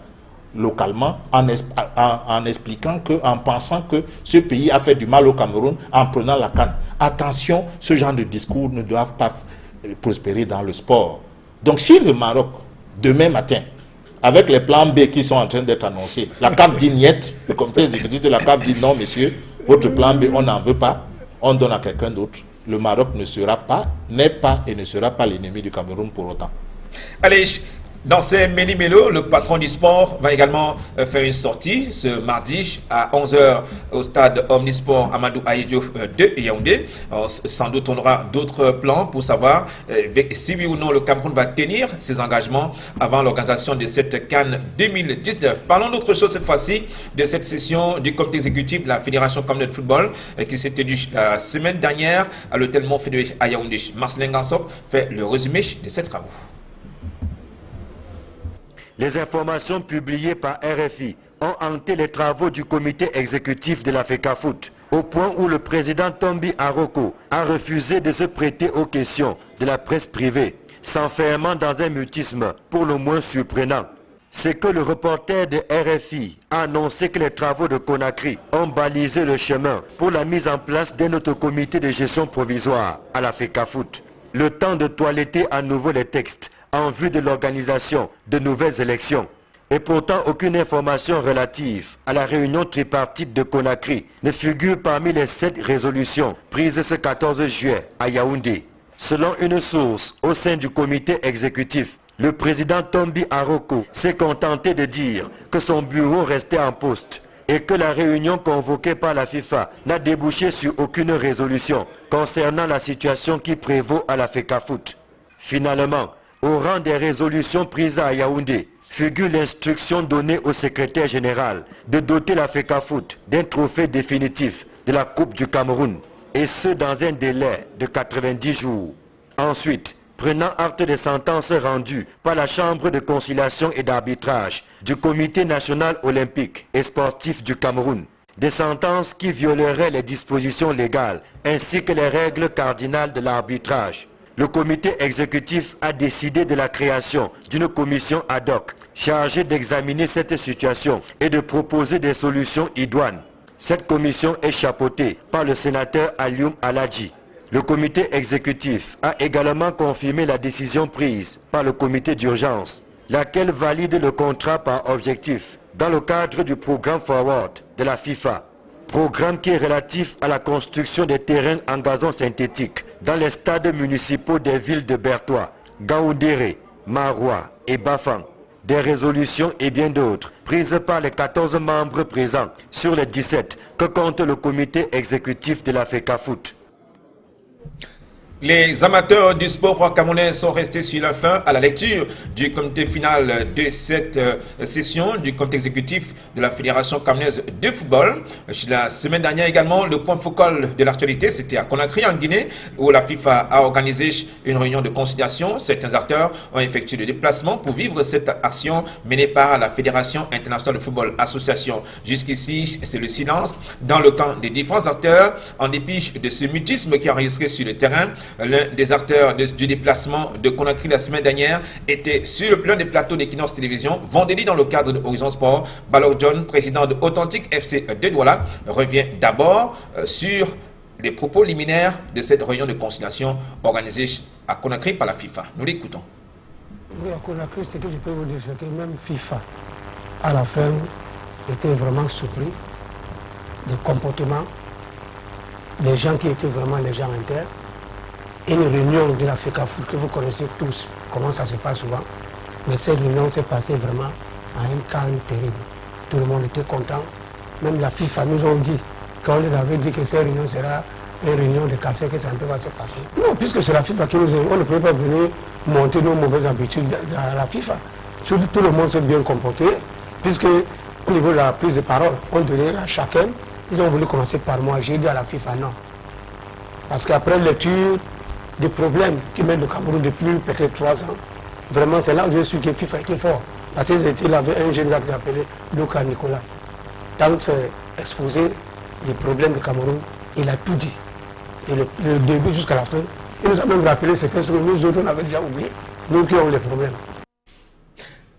localement en expliquant en pensant que ce pays a fait du mal au Cameroun en prenant la CAN. Attention, ce genre de discours ne doivent pas prospérer dans le sport. Donc si le Maroc, demain matin, avec les plans B qui sont en train d'être annoncés, la CAF dit niet, le comité exécutif de la CAF dit non, messieurs, votre plan B, on n'en veut pas, on donne à quelqu'un d'autre. Le Maroc ne sera pas, n'est pas et ne sera pas l'ennemi du Cameroun pour autant. Allez, dans ces méli-mélo, le patron du sport va également faire une sortie ce mardi à 11h au stade Omnisport Amadou Ahidjo de Yaoundé. Sans doute, on aura d'autres plans pour savoir si oui ou non le Cameroun va tenir ses engagements avant l'organisation de cette CAN 2019. Parlons d'autre chose cette fois-ci, de cette session du comité exécutif de la Fédération camerounaise de football qui s'est tenue la semaine dernière à l'hôtel Montfédé à Yaoundé. Marcelin Gansop fait le résumé de ces travaux. Les informations publiées par RFI ont hanté les travaux du comité exécutif de la FECAFOOT, au point où le président Tombi Aroko a refusé de se prêter aux questions de la presse privée, s'enfermant dans un mutisme pour le moins surprenant. C'est que le reporter de RFI a annoncé que les travaux de Conakry ont balisé le chemin pour la mise en place d'un autre comité de gestion provisoire à la FECAFOOT. Le temps de toiletter à nouveau les textes en vue de l'organisation de nouvelles élections. Et pourtant, aucune information relative à la réunion tripartite de Conakry ne figure parmi les 7 résolutions prises ce 14 juillet à Yaoundé. Selon une source au sein du comité exécutif, le président Tombi Aroko s'est contenté de dire que son bureau restait en poste et que la réunion convoquée par la FIFA n'a débouché sur aucune résolution concernant la situation qui prévaut à la FECAFOOT. Finalement, au rang des résolutions prises à Yaoundé, figure l'instruction donnée au secrétaire général de doter la FECAFOOT d'un trophée définitif de la Coupe du Cameroun, et ce dans un délai de 90 jours. Ensuite, prenant acte des sentences rendues par la Chambre de conciliation et d'arbitrage du Comité national olympique et sportif du Cameroun, des sentences qui violeraient les dispositions légales ainsi que les règles cardinales de l'arbitrage, le comité exécutif a décidé de la création d'une commission ad hoc chargée d'examiner cette situation et de proposer des solutions idoines. Cette commission est chapeautée par le sénateur Alioum Aladji. Le comité exécutif a également confirmé la décision prise par le comité d'urgence, laquelle valide le contrat par objectif dans le cadre du programme Forward de la FIFA. Programme qui est relatif à la construction des terrains en gazon synthétique dans les stades municipaux des villes de Bertois, Gaoundéré, Maroua et Bafang. Des résolutions et bien d'autres prises par les 14 membres présents sur les 17 que compte le comité exécutif de la FECAFOOT. Les amateurs du sport camerounais sont restés sur la faim à la lecture du comité final de cette session du comité exécutif de la Fédération camerounaise de football. La semaine dernière également, le point focal de l'actualité, c'était à Conakry en Guinée, où la FIFA a organisé une réunion de conciliation. Certains acteurs ont effectué le déplacement pour vivre cette action menée par la Fédération internationale de football association. Jusqu'ici, c'est le silence dans le camp des différents acteurs, en dépit de ce mutisme qui a enregistré sur le terrain. L'un des acteurs du déplacement de Conakry la semaine dernière était sur l'un des plateaux d'Equinox Télévision. Vendredi, dans le cadre de Horizon Sport, Balor John, président de Authentique FC de Douala, revient d'abord sur les propos liminaires de cette réunion de conciliation organisée à Conakry par la FIFA. Nous l'écoutons. Oui, à Conakry, ce que je peux vous dire, c'est que même FIFA, à la fin, était vraiment surpris des comportements des gens qui étaient vraiment les gens internes. Une réunion de la FECAFOOT que vous connaissez tous, comment ça se passe souvent. Mais cette réunion s'est passée vraiment à un calme terrible. Tout le monde était content. Même la FIFA nous ont dit, quand on les avait dit que cette réunion sera une réunion de quartier, que ça ne peut pas se passer. Non, puisque c'est la FIFA qui nous a dit, on ne peut pas venir monter nos mauvaises habitudes à la FIFA. Surtout, tout le monde s'est bien comporté, puisque au niveau de la prise de parole, on donnait à chacun. Ils ont voulu commencer par moi. J'ai dit à la FIFA non. Parce qu'après lecture des problèmes qui mènent le Cameroun depuis peut-être 3 ans, vraiment c'est là où je suis que FIFA était fort. Parce qu'il avait un jeune gars qui s'appelait Luka Nicolas. Tant c'est exposé des problèmes du Cameroun, il a tout dit. Et le début jusqu'à la fin, il nous a même rappelé certaines choses que nous autres on avait déjà oublié. Nous qui avons les problèmes.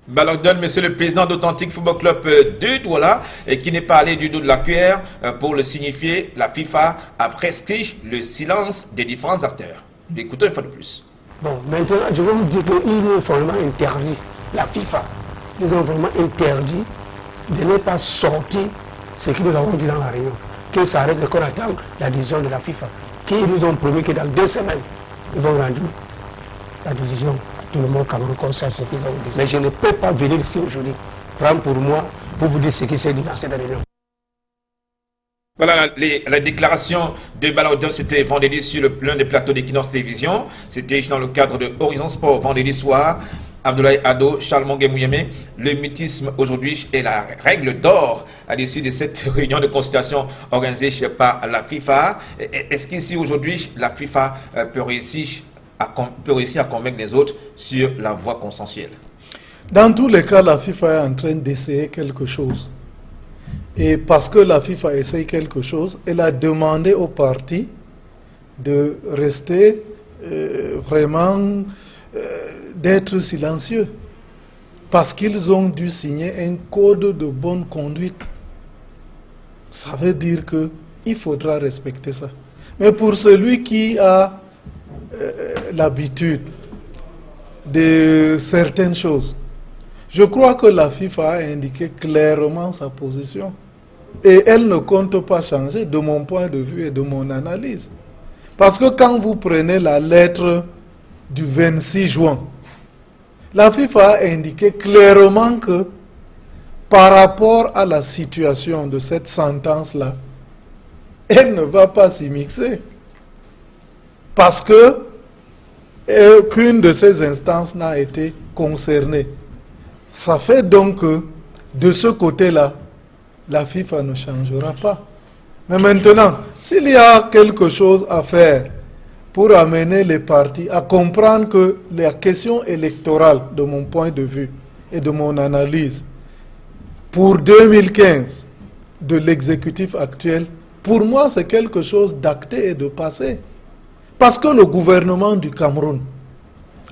Balogdon, monsieur le président d'Authentique Football Club de Douala, qui n'est pas allé du dos de la cuillère pour le signifier, la FIFA a prescrit le silence des différents acteurs. Écoutons une fois de plus. Bon, maintenant, je vais vous dire qu'ils ont vraiment interdit, la FIFA, ils ont vraiment interdit de ne pas sortir ce que nous avons dit dans la réunion. Que ça arrête qu'on attend la décision de la FIFA. Qu'ils nous ont promis que dans 2 semaines, ils vont rendre la décision à tout le monde Cameroun comme ça, ce qu'ils ont dit. Mais je ne peux pas venir ici aujourd'hui, prendre pour moi, pour vous dire ce qui s'est dit dans cette réunion. Voilà, la déclaration de Balor, c'était vendredi sur l'un des plateaux d'Equinox Télévision. C'était dans le cadre de Horizon Sport vendredi soir. Abdoulaye Ado, Charles Mongué-Mouyemé, le mutisme aujourd'hui est la règle d'or à l'issue de cette réunion de consultation organisée par la FIFA. Est-ce qu'ici aujourd'hui la FIFA peut réussir à convaincre les autres sur la voie consensuelle? Dans tous les cas, la FIFA est en train d'essayer quelque chose. Et parce que la FIFA essaye quelque chose, elle a demandé aux partis de rester vraiment, d'être silencieux. Parce qu'ils ont dû signer un code de bonne conduite. Ça veut dire qu'il faudra respecter ça. Mais pour celui qui a l'habitude de certaines choses, je crois que la FIFA a indiqué clairement sa position. Et elle ne compte pas changer de mon point de vue et de mon analyse. Parce que quand vous prenez la lettre du 26 juin, la FIFA a indiqué clairement que par rapport à la situation de cette sentence-là, elle ne va pas s'y mixer. Parce que aucune de ces instances n'a été concernée. Ça fait donc que de ce côté-là, la FIFA ne changera pas. Mais maintenant, s'il y a quelque chose à faire pour amener les partis à comprendre que la question électorale, de mon point de vue et de mon analyse, pour 2015, de l'exécutif actuel, pour moi, c'est quelque chose d'acté et de passé. Parce que le gouvernement du Cameroun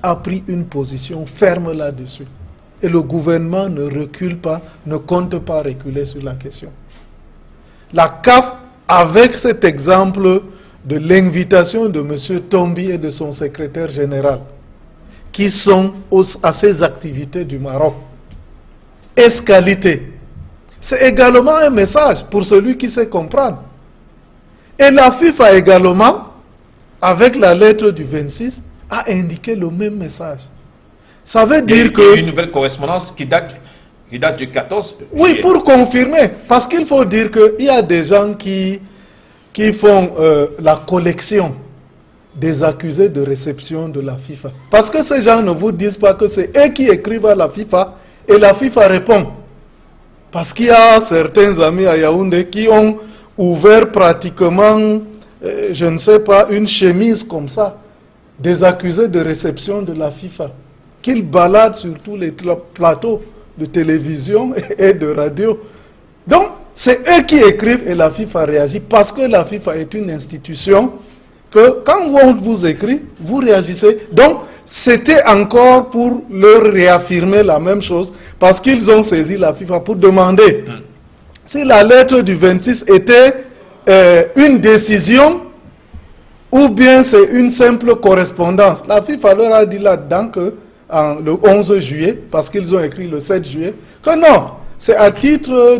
a pris une position ferme là-dessus. Et le gouvernement ne recule pas, ne compte pas reculer sur la question. La CAF, avec cet exemple de l'invitation de M. Tombi et de son secrétaire général, qui sont à ces activités du Maroc, escalité, c'est également un message pour celui qui sait comprendre. Et la FIFA également, avec la lettre du 26, a indiqué le même message. Ça veut dire que... une nouvelle correspondance qui date du 14 juillet. Oui, pour confirmer. Parce qu'il faut dire qu'il y a des gens qui font la collection des accusés de réception de la FIFA. Parce que ces gens ne vous disent pas que c'est eux qui écrivent à la FIFA et la FIFA répond. Parce qu'il y a certains amis à Yaoundé qui ont ouvert pratiquement, je ne sais pas, une chemise comme ça, des accusés de réception de la FIFA, qu'ils baladent sur tous les plateaux de télévision et de radio. Donc, c'est eux qui écrivent et la FIFA réagit parce que la FIFA est une institution que quand on vous écrit, vous réagissez. Donc, c'était encore pour leur réaffirmer la même chose parce qu'ils ont saisi la FIFA pour demander si la lettre du 26 était une décision ou bien c'est une simple correspondance. La FIFA leur a dit là-dedans que le 11 juillet, parce qu'ils ont écrit le 7 juillet, que non, c'est à titre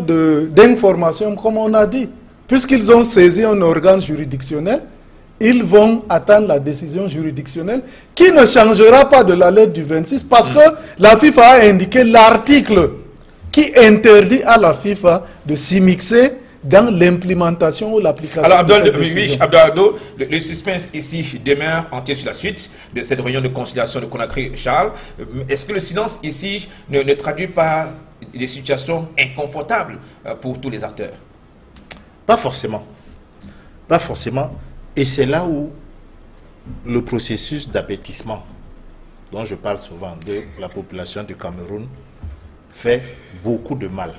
d'information, comme on a dit. Puisqu'ils ont saisi un organe juridictionnel, ils vont attendre la décision juridictionnelle qui ne changera pas de la lettre du 26 parce que la FIFA a indiqué l'article qui interdit à la FIFA de s'immiscer dans l'implémentation ou l'application de cette décision. Oui, Abdo, le suspense ici demeure entier sur la suite de cette réunion de conciliation de Conakry. Charles, est-ce que le silence ici ne traduit pas des situations inconfortables pour tous les acteurs? Pas forcément. Pas forcément. Et c'est là où le processus d'abêtissement, dont je parle souvent, de la population du Cameroun, fait beaucoup de mal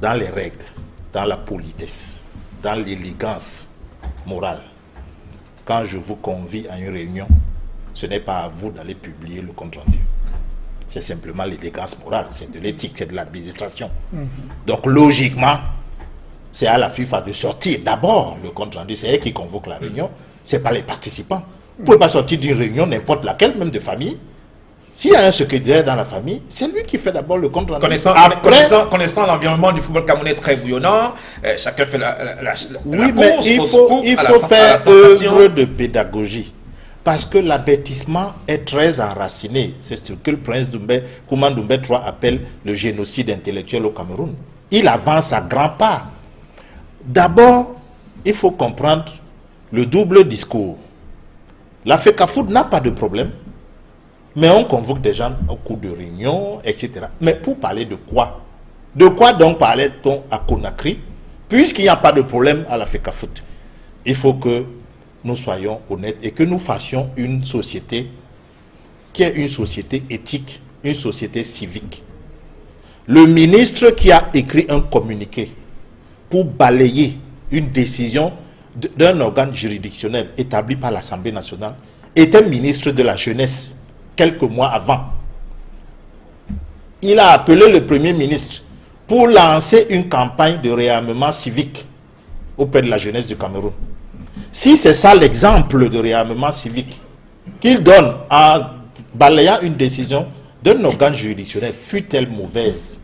dans les règles, dans la politesse, dans l'élégance morale. Quand je vous convie à une réunion, ce n'est pas à vous d'aller publier le compte-rendu. C'est simplement l'élégance morale, c'est de l'éthique, c'est de l'administration. Donc logiquement, c'est à la FIFA de sortir d'abord le compte-rendu. C'est elle qui convoque la réunion, ce n'est pas les participants. Vous ne pouvez pas sortir d'une réunion, n'importe laquelle, même de famille. S'il y a un secrétaire dans la famille, c'est lui qui fait d'abord le compte rendu. Connaissant l'environnement du football camerounais très bouillonnant, chacun fait la oui, course, mais il faut faire œuvre de pédagogie. Parce que l'abêtissement est très enraciné. C'est ce que le prince Kouma Doumbé III appelle le génocide intellectuel au Cameroun. Il avance à grands pas. D'abord, il faut comprendre le double discours. La FECAFOOT n'a pas de problème. Mais on convoque des gens au cours de réunions, etc. Mais pour parler de quoi? De quoi donc parlait-on à Conakry? Puisqu'il n'y a pas de problème à la FECAFOOT. Il faut que nous soyons honnêtes et que nous fassions une société qui est une société éthique une société civique. Le ministre qui a écrit un communiqué pour balayer une décision d'un organe juridictionnel établi par l'Assemblée nationale était ministre de la Jeunesse quelques mois avant. Il a appelé le Premier ministre pour lancer une campagne de réarmement civique auprès de la jeunesse du Cameroun. Si c'est ça l'exemple de réarmement civique qu'il donne en balayant une décision d'un organe juridictionnel, fut-elle mauvaise,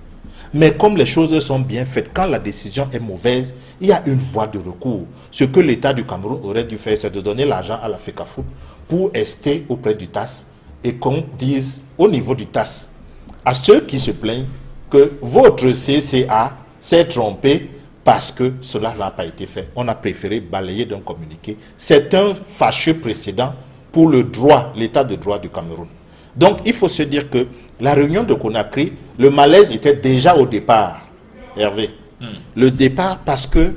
mais comme les choses sont bien faites, quand la décision est mauvaise, il y a une voie de recours. Ce que l'État du Cameroun aurait dû faire, c'est de donner l'argent à la FECAFOOT pour rester auprès du TAS et qu'on dise au niveau du TAS à ceux qui se plaignent que votre CCA s'est trompé parce que cela n'a pas été fait. On a préféré balayer d'un communiqué. C'est un fâcheux précédent pour le droit, l'état de droit du Cameroun. Donc, il faut se dire que la réunion de Conakry, le malaise était déjà au départ, Hervé. Le départ parce que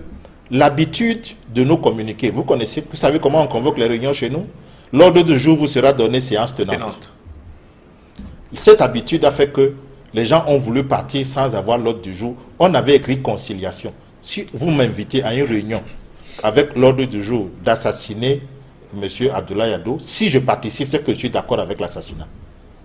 l'habitude de nos communiqués, vous connaissez, vous savez comment on convoque les réunions chez nous? L'ordre du jour vous sera donné séance tenante. Cette habitude a fait que les gens ont voulu partir sans avoir l'ordre du jour. On avait écrit conciliation. Si vous m'invitez à une réunion avec l'ordre du jour d'assassiner M. Abdoulaye Ado, si je participe, c'est que je suis d'accord avec l'assassinat.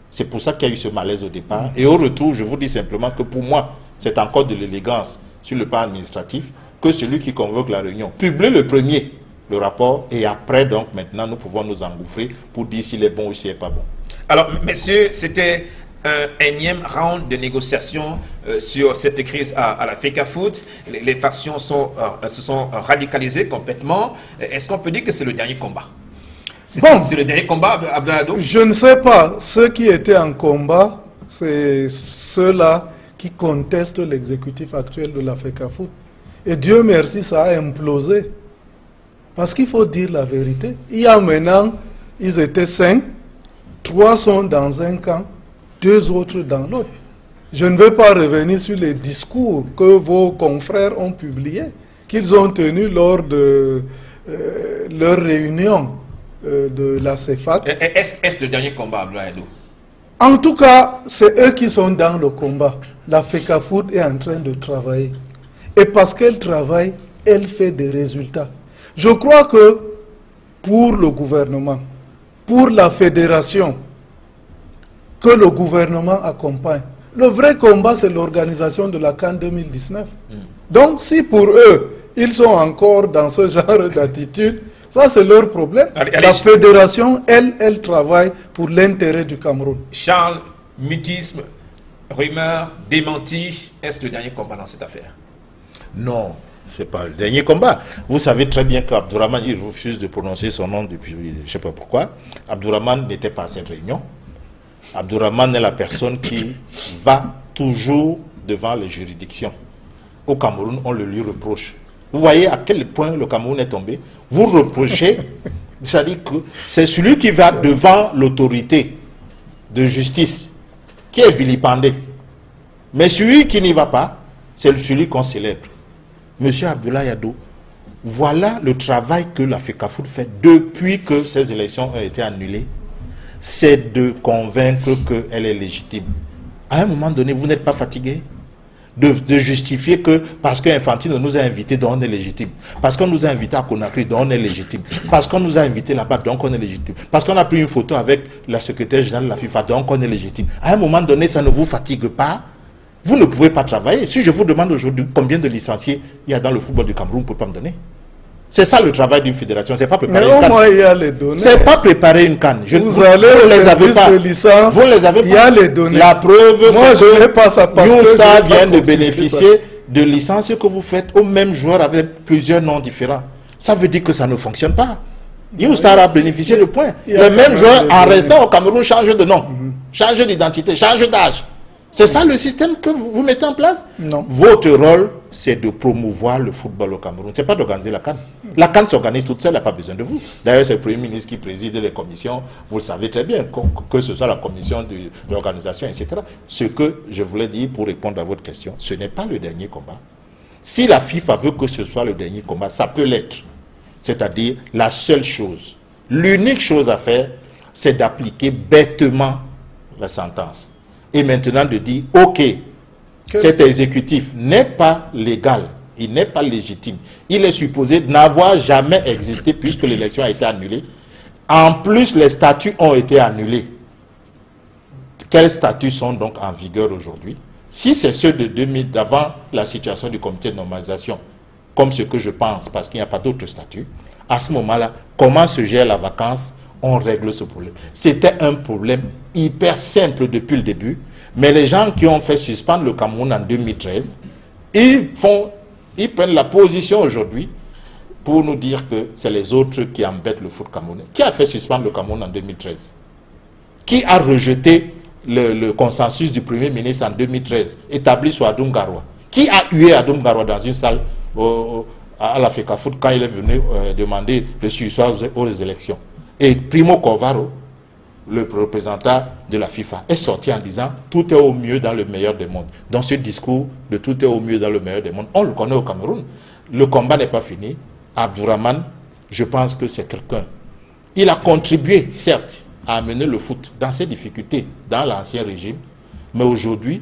C'est pour ça qu'il y a eu ce malaise au départ. Et au retour, je vous dis simplement que pour moi, c'est encore de l'élégance sur le plan administratif que celui qui convoque la réunion publie le premier le rapport et après, donc, maintenant, nous pouvons nous engouffrer pour dire s'il est bon ou s'il n'est pas bon. Alors, messieurs, c'était un énième round de négociations sur cette crise à la FECAFOOT. Les factions se sont radicalisées complètement. Est-ce qu'on peut dire que c'est le dernier combat? C'est le dernier combat, Abdoulaye Ado? Je ne sais pas. Ceux qui étaient en combat, c'est ceux-là qui contestent l'exécutif actuel de la FECAFOOT. Et Dieu merci, ça a implosé. Parce qu'il faut dire la vérité. Il y a maintenant, ils étaient 5, 3 sont dans un camp, 2 autres dans l'autre. Je ne veux pas revenir sur les discours que vos confrères ont publiés, qu'ils ont tenus lors de leur réunion de la CEFAT. Est-ce le dernier combat, Abdoulaye Ado? En tout cas, c'est eux qui sont dans le combat. La FECAFOOT est en train de travailler. Et parce qu'elle travaille, elle fait des résultats. Je crois que pour le gouvernement, pour la fédération, que le gouvernement accompagne, le vrai combat, c'est l'organisation de la CAN 2019. Donc, si pour eux, ils sont encore dans ce genre d'attitude, ça c'est leur problème. La fédération, elle travaille pour l'intérêt du Cameroun. Charles, mutisme, rumeur, démenti, est-ce le dernier combat dans cette affaire? Non, ce n'est pas le dernier combat. Vous savez très bien qu'Abdourahmane, il refuse de prononcer son nom depuis, je ne sais pas pourquoi. Abdourahmane n'était pas à cette réunion. Abdourahmane est la personne qui va toujours devant les juridictions. Au Cameroun, on le lui reproche. Vous voyez à quel point le Cameroun est tombé. Vous reprochez, c'est-à-dire que c'est celui qui va devant l'autorité de justice qui est vilipendé. Mais celui qui n'y va pas, c'est celui qu'on célèbre. Monsieur Abdoulaye Ado, voilà le travail que la FECAFOOT fait depuis que ces élections ont été annulées. C'est de convaincre qu'elle est légitime. À un moment donné, vous n'êtes pas fatigué de justifier que parce qu'Infantino nous a invités, donc on est légitime. Parce qu'on nous a invités à Conakry, donc on est légitime. Parce qu'on nous a invités là-bas, donc on est légitime. Parce qu'on a pris une photo avec la secrétaire générale de la FIFA, donc on est légitime. À un moment donné, ça ne vous fatigue pas. Vous ne pouvez pas travailler. Si je vous demande aujourd'hui combien de licenciés il y a dans le football du Cameroun, vous ne pouvez pas me donner. C'est ça le travail d'une fédération, c'est pas préparer une canne. Il y a les données. C'est pas préparer une canne. Vous allez au service de licence, vous les avez pas. Il y a les données. La preuve, moi je n'ai pas ça parce que Star vient de bénéficier de licences que vous faites au même joueur avec plusieurs noms différents. Ça veut dire que ça ne fonctionne pas. Star a bénéficié de points. Le même joueur, en restant au Cameroun, change de nom, change d'identité, change d'âge. C'est ça le système que vous mettez en place? Non. Votre rôle, c'est de promouvoir le football au Cameroun. Ce n'est pas d'organiser la CAN. La CAN s'organise toute seule, elle n'a pas besoin de vous. D'ailleurs, c'est le Premier ministre qui préside les commissions. Vous le savez très bien, que ce soit la commission de l'organisation, etc. Ce que je voulais dire pour répondre à votre question, ce n'est pas le dernier combat. Si la FIFA veut que ce soit le dernier combat, ça peut l'être. C'est-à-dire, la seule chose, l'unique chose à faire, c'est d'appliquer bêtement la sentence. et maintenant de dire, ok, cet exécutif n'est pas légal, il n'est pas légitime, il est supposé n'avoir jamais existé puisque l'élection a été annulée. En plus, les statuts ont été annulés. Quels statuts sont donc en vigueur aujourd'hui? Si c'est ceux de 2000, d'avant la situation du comité de normalisation, comme ce que je pense, parce qu'il n'y a pas d'autres statuts, à ce moment-là, comment se gère la vacance? On règle ce problème. C'était un problème hyper simple depuis le début, mais les gens qui ont fait suspendre le Cameroun en 2013, ils prennent la position aujourd'hui pour nous dire que c'est les autres qui embêtent le foot camerounais. Qui a fait suspendre le Cameroun en 2013? Qui a rejeté le consensus du Premier ministre en 2013, établi sur Adoum Garoua? Qui a hué Adoum Garoua dans une salle à la FECAFOOT quand il est venu demander de surseoir aux élections? Et Primo Corvaro, le représentant de la FIFA, est sorti en disant tout est au mieux dans le meilleur des mondes. Dans ce discours de tout est au mieux dans le meilleur des mondes, on le connaît au Cameroun. Le combat n'est pas fini. Abdourahmane, je pense que c'est quelqu'un. Il a contribué, certes, à amener le foot dans ses difficultés, dans l'ancien régime, mais aujourd'hui,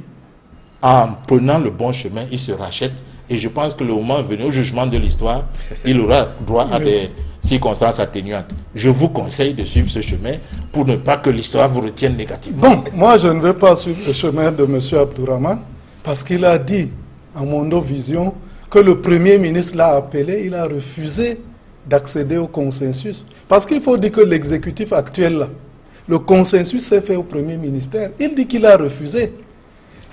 en prenant le bon chemin, il se rachète. Et je pense que le moment venu, au jugement de l'histoire, il aura droit à des circonstances atténuantes. Je vous conseille de suivre ce chemin pour ne pas que l'histoire vous retienne négativement. Bon, moi je ne veux pas suivre le chemin de M. Abdourahmane parce qu'il a dit à Mondo Vision que le Premier ministre l'a appelé, il a refusé d'accéder au consensus. Parce qu'il faut dire que l'exécutif actuel, là, le consensus s'est fait au Premier ministère. Il dit qu'il a refusé.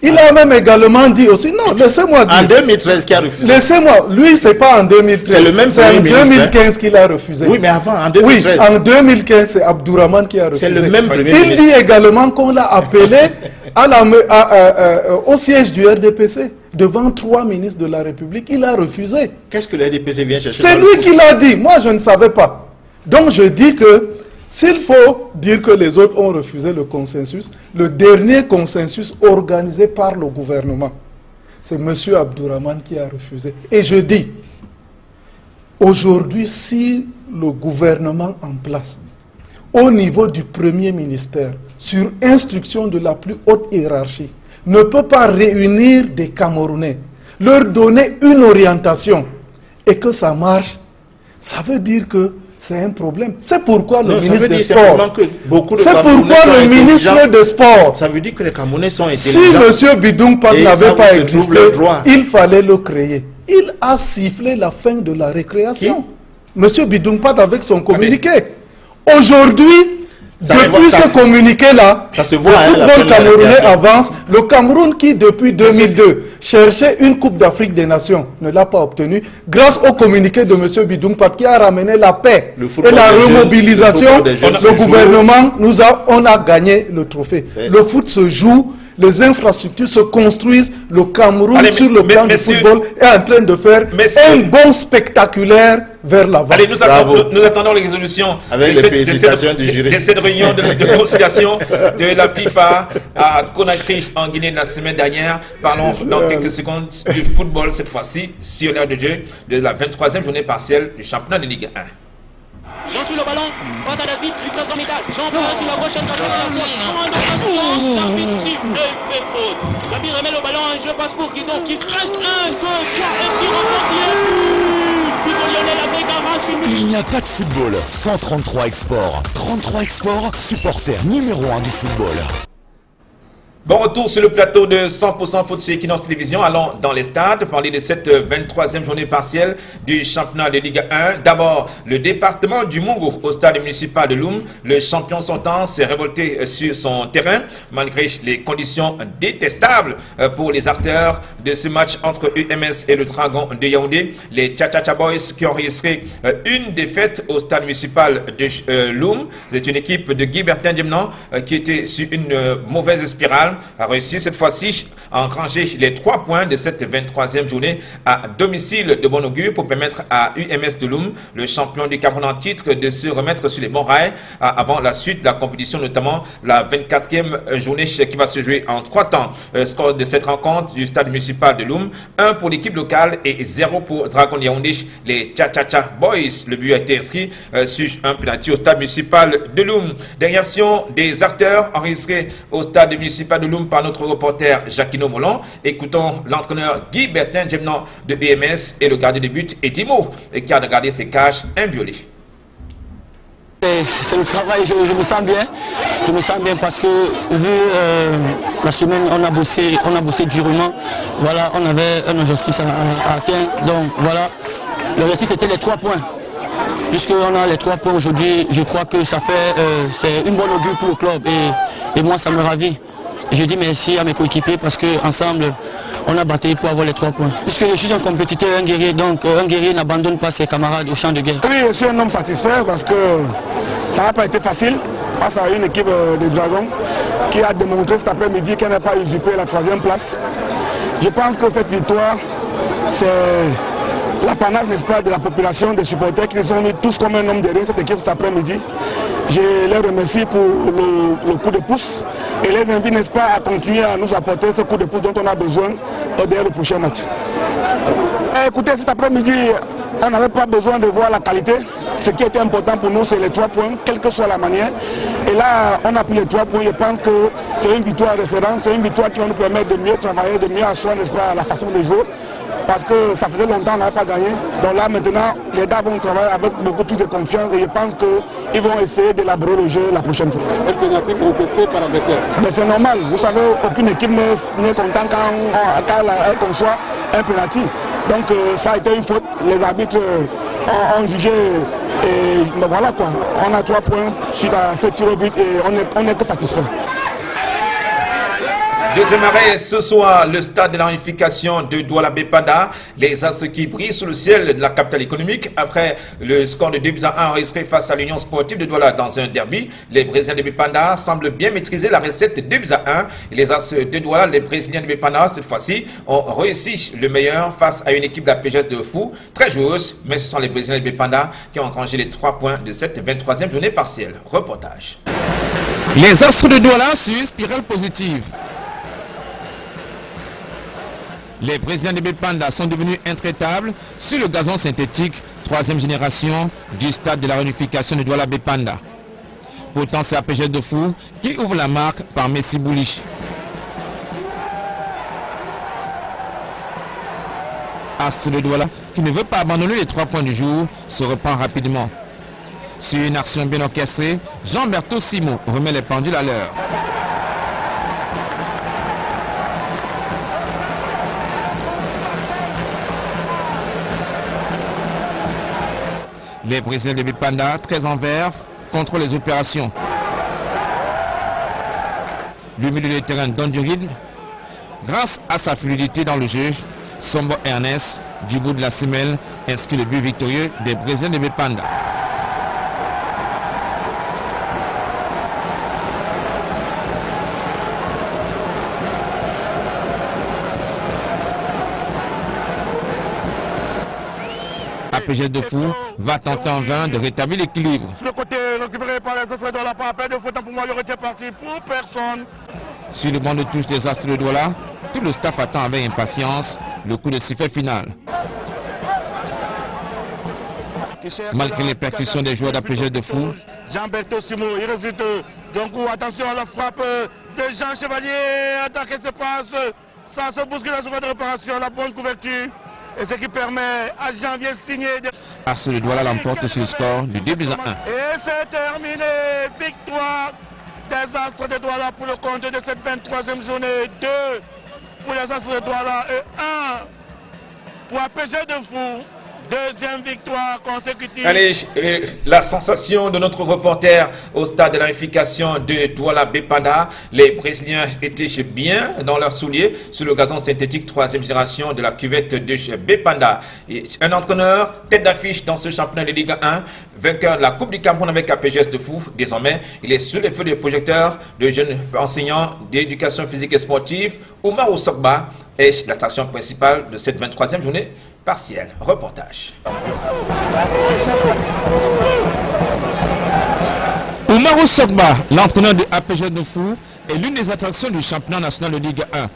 Il a même également dit aussi, non, laissez-moi dire. En 2013, qui a refusé? Laissez-moi, lui, c'est pas en 2013. C'est le même c'est en Premier ministre, 2015 qu'il a refusé. Oui, mais avant, en 2013. Oui, en 2015, c'est Abdourahmane qui a refusé. C'est le même Premier Il ministre. dit également qu'on l'a appelé au siège du RDPC, devant 3 ministres de la République. Il a refusé. Qu'est-ce que le RDPC vient chercher? C'est lui qui l'a dit. Moi, je ne savais pas. Donc, je dis que s'il faut dire que les autres ont refusé le consensus, le dernier consensus organisé par le gouvernement, c'est M. Abdourahmane qui a refusé. Et je dis, aujourd'hui, si le gouvernement en place, au niveau du Premier ministère, sur instruction de la plus haute hiérarchie, ne peut pas réunir des Camerounais, leur donner une orientation, et que ça marche, ça veut dire que c'est un problème. C'est pourquoi le ministre des Sports... C'est pourquoi le ministre des Sports... Ça veut dire que les Camerounais sont intelligents. Si M. Bidung Pat n'avait pas existé, il fallait le créer. Il a sifflé la fin de la récréation. M. Bidung Pat avec son communiqué. Aujourd'hui, depuis ce communiqué-là, le football camerounais avance. Le Cameroun qui, depuis 2002, cherchait une Coupe d'Afrique des Nations, ne l'a pas obtenue, grâce au communiqué de M. Bidung Pat qui a ramené la paix et la remobilisation. Le gouvernement, on a gagné le trophée. Le foot se joue, les infrastructures se construisent. Le Cameroun, sur le plan du football, est en train de faire un bond spectaculaire vers l'avant. Allez, nous attendons les résolutions avec les félicitations du jury de cette réunion de conciliation de la FIFA à Conakry en Guinée la semaine dernière. Parlons dans quelques secondes du football, cette fois-ci, sur l'air de jeu de la 23e journée partielle du championnat de Ligue 1. Jean sur le ballon, quant à David, Victor Zornital, Jean passe sur la prochaine Gabi remet le ballon, un jeu passe pour Guidon qui presse 1, 2, 3 et qui remporte. Il n'y a pas de football sans 33 Export. 33 Export, supporter numéro 1 du football. Bon retour sur le plateau de 100% foot sur Equinox Télévision. Allons dans les stades, parler de cette 23e journée partielle du championnat de Ligue 1. D'abord, le département du Mungo au stade municipal de Loum. Le champion sortant s'est révolté sur son terrain, malgré les conditions détestables pour les acteurs de ce match entre UMS et le Dragon de Yaoundé. Les Cha-Cha-Cha Boys qui ont enregistré une défaite au stade municipal de Loum. C'est une équipe de Guy Bertin Djemnan qui était sur une mauvaise spirale, a réussi cette fois-ci à engranger les 3 points de cette 23e journée à domicile de bon augure pour permettre à UMS de Loum, le champion du Cameroun en titre, de se remettre sur les bons rails avant la suite de la compétition, notamment la 24e journée qui va se jouer en 3 temps. Score de cette rencontre du stade municipal de Loum, 1 pour l'équipe locale et 0 pour Dragon Yaoundé, les Cha-Cha-Cha Boys. Le but a été inscrit sur un penalty au stade municipal de Loum. Dernière action des acteurs enregistrés au stade municipal de Loum par notre reporter Jacquino Molon. Écoutons l'entraîneur Guy Bertin Djemnan de BMS et le gardien de but Edimo qui a gardé ses cages inviolées. C'est le travail, je me sens bien. Je me sens bien parce que vu la semaine, on a bossé durement. Voilà, on avait un objectif à atteindre. Donc voilà, l'objectif c'était les 3 points. Puisqu'on a les 3 points aujourd'hui, je crois que ça fait c'est une bonne augure pour le club et moi ça me ravit. Je dis merci à mes coéquipiers parce qu'ensemble, on a bataillé pour avoir les 3 points. Puisque je suis un compétiteur, un guerrier, donc un guerrier n'abandonne pas ses camarades au champ de guerre. Oui, je suis un homme satisfait parce que ça n'a pas été facile face à une équipe des Dragons qui a démontré cet après-midi qu'elle n'a pas usurpé la 3e place. Je pense que cette victoire, c'est l'apanage, n'est-ce pas, de la population, des supporters qui nous ont mis tous comme un homme derrière cette équipe cet après-midi. Je les remercie pour le coup de pouce et les invite, n'est-ce pas, à continuer à nous apporter ce coup de pouce dont on a besoin dès le prochain match. Écoutez, cet après-midi, on n'avait pas besoin de voir la qualité. Ce qui était important pour nous, c'est les 3 points, quelle que soit la manière. Et là, on a pris les 3 points. Je pense que c'est une victoire référence, c'est une victoire qui va nous permettre de mieux travailler, de mieux asseoir, n'est-ce pas, la façon de jouer. Parce que ça faisait longtemps qu'on n'avait pas gagné. Donc là, maintenant, les gars vont travailler avec beaucoup plus de confiance et je pense qu'ils vont essayer d'élaborer le jeu la prochaine fois. Un pénalty contesté par l'adversaire. Mais c'est normal. Vous savez, aucune équipe n'est contente quand elle conçoit un pénalty. Donc ça a été une faute. Les arbitres ont jugé et ben voilà quoi. On a 3 points suite à ce tir au but et on est que satisfait. Deuxième arrêt ce soir, le stade de la réunification de Douala-Bépanda. Les As qui brillent sous le ciel de la capitale économique après le score de 2-1 enregistré face à l'Union sportive de Douala dans un derby. Les Brésiliens de Bépanda semblent bien maîtriser la recette 2-1. Et les As de Douala, les Brésiliens de Bépanda, cette fois-ci, ont réussi le meilleur face à une équipe de la PGS de Fou, très joueuse. Mais ce sont les Brésiliens de Bépanda qui ont engrangé les 3 points de cette 23e journée partielle. Reportage. Les As de Douala sur une spirale positive. Les Brésiliens de Bépanda sont devenus intraitables sur le gazon synthétique 3e génération du stade de la réunification de Douala-Bépanda. Pourtant, c'est APG de Fou qui ouvre la marque par Messi Boulich. Astre de Douala, qui ne veut pas abandonner les 3 points du jour, se reprend rapidement. Sur une action bien orchestrée, Jean-Berthaud Simon remet les pendules à l'heure. Les Brésiliens de Bépanda, très en verve, contre les opérations. Le milieu de terrain donne du rythme. Grâce à sa fluidité dans le jeu, Sombo Ernest, du bout de la semelle, inscrit le but victorieux des Brésiliens de Bépanda. APG de Fou va tenter en vain de rétablir l'équilibre. Sur le côté récupéré par les Astres de Douala, pas à peine de faute pour moi, il aurait été parti pour personne. Sur le banc de touche des Astres de Douala, tout le staff attend avec impatience le coup de sifflet final. Malgré les percussions des joueurs d'APG de Fou, Jean-Berthaud Simon, il résulte. Donc attention à la frappe de Jean Chevalier. Attaque se passe. Ça se bouscule la zone de réparation, la bonne couverture. Et ce qui permet à Janvier de signer. Astre de Douala l'emporte sur le score de 2-1. Et c'est terminé. Victoire des Astres de Douala pour le compte de cette 23e journée. 2 pour les Astres de Douala et 1 pour APG de Fou. Deuxième victoire consécutive. Allez, la sensation de notre reporter au stade de la réunification de Douala-Bépanda. Les Brésiliens étaient bien dans leurs souliers sur le gazon synthétique 3e génération de la cuvette de Bépanda. Un entraîneur, tête d'affiche dans ce championnat de Ligue 1, vainqueur de la Coupe du Cameroun avec APGS de Fou. Désormais, il est sous les feux des projecteurs de jeunes enseignants d'éducation physique et sportive. Oumar Sokba est l'attraction principale de cette 23e journée partielle. Reportage. Oumar Sokba, l'entraîneur de APG de Fou, est l'une des attractions du championnat national de Ligue 1.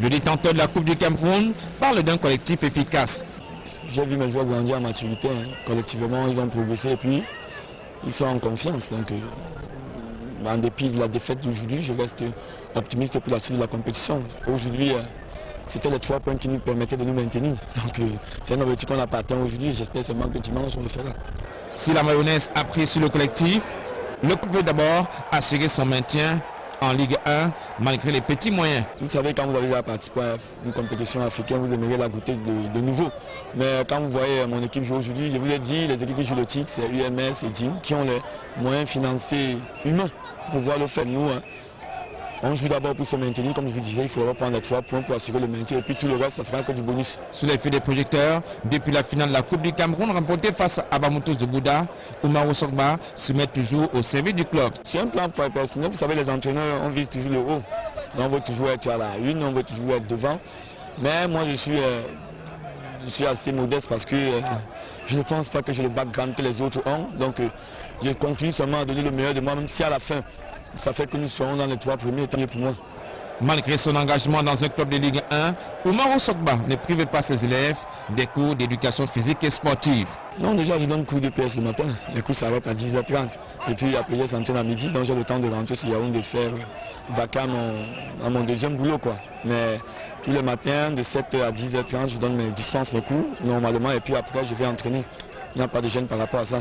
Le détenteur de la Coupe du Cameroun parle d'un collectif efficace. J'ai vu mes joueurs grandir en maturité. Collectivement, ils ont progressé et puis ils sont en confiance. Donc, en dépit de la défaite d'aujourd'hui, je reste optimiste pour la suite de la compétition. Aujourd'hui, c'était les 3 points qui nous permettaient de nous maintenir. Donc c'est un objectif qu'on a pas atteint aujourd'hui. J'espère seulement que dimanche on le fera. Si la mayonnaise a pris sur le collectif, le club veut d'abord assurer son maintien en Ligue 1 malgré les petits moyens. Vous savez, quand vous avez la participé à une compétition africaine, vous aimeriez la goûter de nouveau. Mais quand vous voyez mon équipe jouer aujourd'hui, je vous ai dit, les équipes qui jouent le titre, c'est UMS et DIM qui ont les moyens financiers humains pour pouvoir le faire. Nous, on joue d'abord pour se maintenir, comme je vous disais, il faudra prendre les 3 points pour assurer le maintien et puis tout le reste, ça sera que du bonus. Sous l'effet des projecteurs, depuis la finale de la Coupe du Cameroun remportée face à Bamoutos de Bouddha, Oumaro Sogba se met toujours au service du club. Sur un plan personnel, vous savez, les entraîneurs, on vise toujours le haut. On veut toujours être à la une, on veut toujours être devant. Mais moi, je suis assez modeste parce que je ne pense pas que j'ai le background que les autres ont. Donc, je continue seulement à donner le meilleur de moi, même si à la fin, ça fait que nous serons dans les 3 premiers, tant mieux pour moi. Malgré son engagement dans un club de Ligue 1, Oumaro Sogba ne privait pas ses élèves des cours d'éducation physique et sportive. Non, déjà je donne cours de PS le matin, les cours s'arrêtent à 10h30. Et puis après je s'entraîne à midi, donc j'ai le temps de rentrer sur Yaoundé de faire vacances à mon deuxième boulot. Mais tous les matins de 7h à 10h30, je dispense mes cours normalement et puis après je vais entraîner. Il n'y a pas de gêne par rapport à ça.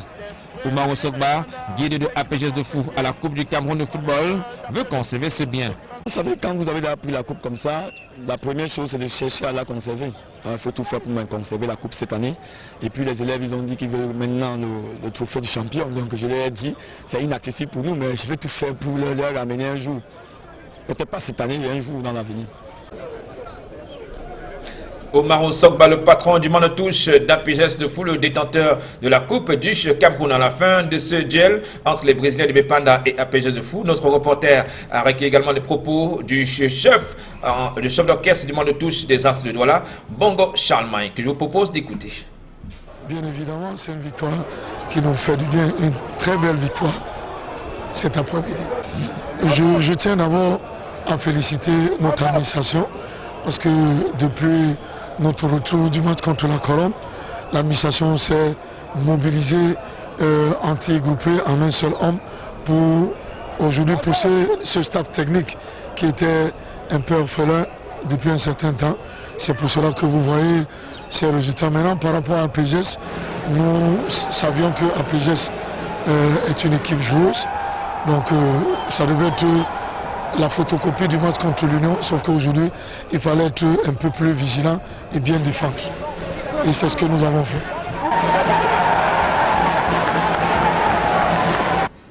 Oumaro Sogba, guide de APGS de Fou à la Coupe du Cameroun de football, veut conserver ce bien. Vous savez, quand vous avez pris la coupe comme ça, la première chose c'est de chercher à la conserver. Il faut tout faire pour conserver la coupe cette année. Et puis les élèves ils ont dit qu'ils veulent maintenant le trophée du champion. Donc je leur ai dit, c'est inaccessible pour nous, mais je vais tout faire pour leur ramener un jour. Peut-être pas cette année, mais un jour dans l'avenir. Oumaro Sogba, le patron du Monotouche d'APGS de Fou, le détenteur de la Coupe du Cameroun. À la fin de ce duel entre les Brésiliens de Bépanda et APGS de Fou, notre reporter a recueilli également les propos du chef d'orchestre du Monotouche des As de Douala, Bongo Charlemagne, que je vous propose d'écouter. Bien évidemment, c'est une victoire qui nous fait du bien, une très belle victoire cet après-midi. Je tiens d'abord à féliciter notre administration parce que depuis notre retour du match contre la Colombe, l'administration s'est mobilisée, anti-groupée en un seul homme pour aujourd'hui pousser ce staff technique qui était un peu orphelin depuis un certain temps. C'est pour cela que vous voyez ces résultats. Maintenant, par rapport à APGS, nous savions que APGS est une équipe joueuse. Donc ça devait être la photocopie du match contre l'Union, sauf qu'aujourd'hui, il fallait être un peu plus vigilant et bien défendre. Et c'est ce que nous avons fait.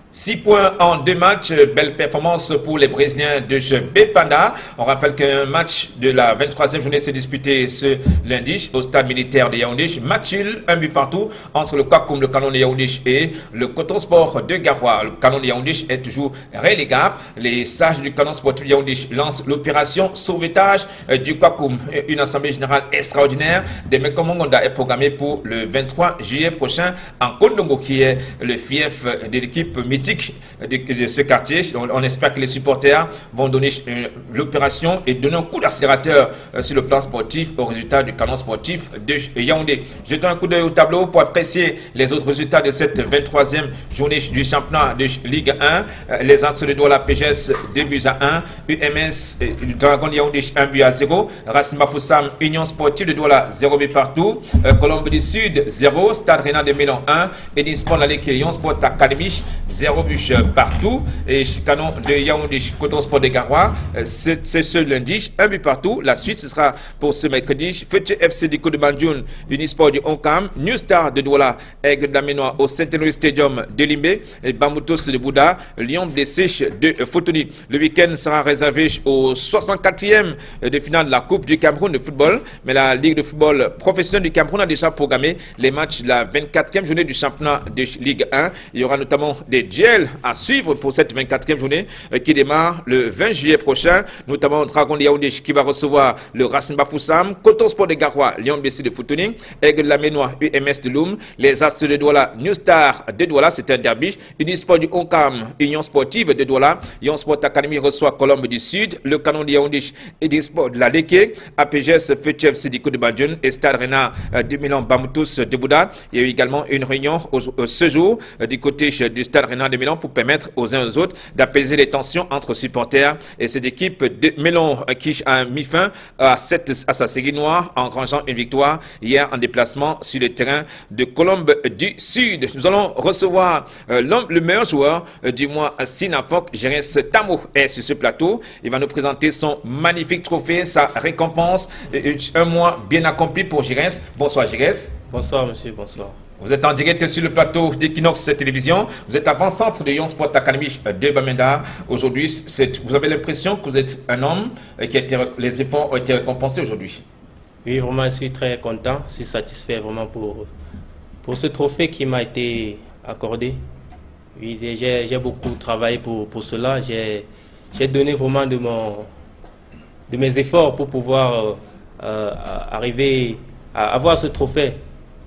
6 points en 2 matchs, belle performance pour les Brésiliens de Bépanda. On rappelle qu'un match de la 23e journée s'est disputé ce lundi au stade militaire de Yaoundé. Match nul, 1 but partout entre le Kwakoum, le Canon de Yaoundé et le Coton Sport de Garoua. Le Canon de Yaoundé est toujours relégable. Les sages du Canon Sportif de Yaoundé lancent l'opération sauvetage du Kwakoum. Une assemblée générale extraordinaire de Mekomongonda est programmée pour le 23 juillet prochain en Kondongo, qui est le fief de l'équipe mythique de ce quartier. On espère que les supporters vont donner l'opération et donner un coup d'accélérateur sur le plan sportif au résultat du Canon sportif de Yaoundé. Jetons un coup d'œil au tableau pour apprécier les autres résultats de cette 23e journée du championnat de Ligue 1. Les As de Douala PGS 2 buts à 1, UMS du Dragon Yaoundé 1 but à 0, Racine Bafoussam Union Sportive de Douala 0 but partout, Colombe du Sud 0, Stade Rennais de Milan 1, Edisport Lalique Yon Sport Academy 0 but partout, et Canon de Yaoundé Coton Sport de Garoua c'est ce lundi 1 but partout. La suite ce sera pour ce mercredi. Fetche FC du de Bandjoun, Unisport du Onkam, New Star de Douala, Aigle de la Ménois au Saint-Henri Stadium de Limbé, et Bamoutos de Bouddha, Lyon Blessé de Fotoni. Le week-end sera réservé au 64e de finale de la Coupe du Cameroun de football, mais la Ligue de football professionnel du Cameroun a déjà programmé les matchs de la 24e journée du championnat de Ligue 1. Il y aura notamment des duels à suivre pour cette 24e journée qui démarre le 20 juillet prochain, notamment Dragon de Yaoundé qui va recevoir le Racine Bafoussam, Coton Sport de Garoua, Lyon BC de Foutouni, Aigle de la Ménois, UMS de Loum, les As de Douala, New Star de Douala, c'est un derby, Unisport du Onkam, Union Sportive de Douala, Union Sport Academy reçoit Colombe du Sud, le Canon de Yaoundé et Disport de la Leke, APGS Fetche FC du de Bandjoun et Stade Rennais de Milan Bamoutos de Bouddha. Il y a eu également une réunion ce jour du côté du Stade Rennais championnat de Milan pour permettre aux uns et aux autres d'apaiser les tensions entre supporters et cette équipe de Milan qui a mis fin à sa série noire en engrangeant une victoire hier en déplacement sur le terrain de Colombe du Sud. Nous allons recevoir le meilleur joueur du mois, Sinafok. Gérès Tamou est sur ce plateau. Il va nous présenter son magnifique trophée, sa récompense. Un mois bien accompli pour Gérès. Bonsoir Gérès. Bonsoir monsieur, bonsoir. Vous êtes en direct sur le plateau d'Equinox Télévision. Vous êtes avant-centre de Yon Sport Academy de Bamenda. Aujourd'hui, vous avez l'impression que vous êtes un homme qui les efforts ont été récompensés aujourd'hui. Oui, vraiment, je suis très content. Je suis satisfait vraiment pour ce trophée qui m'a été accordé. Oui, j'ai beaucoup travaillé pour cela. J'ai donné vraiment de mes efforts pour pouvoir arriver à avoir ce trophée.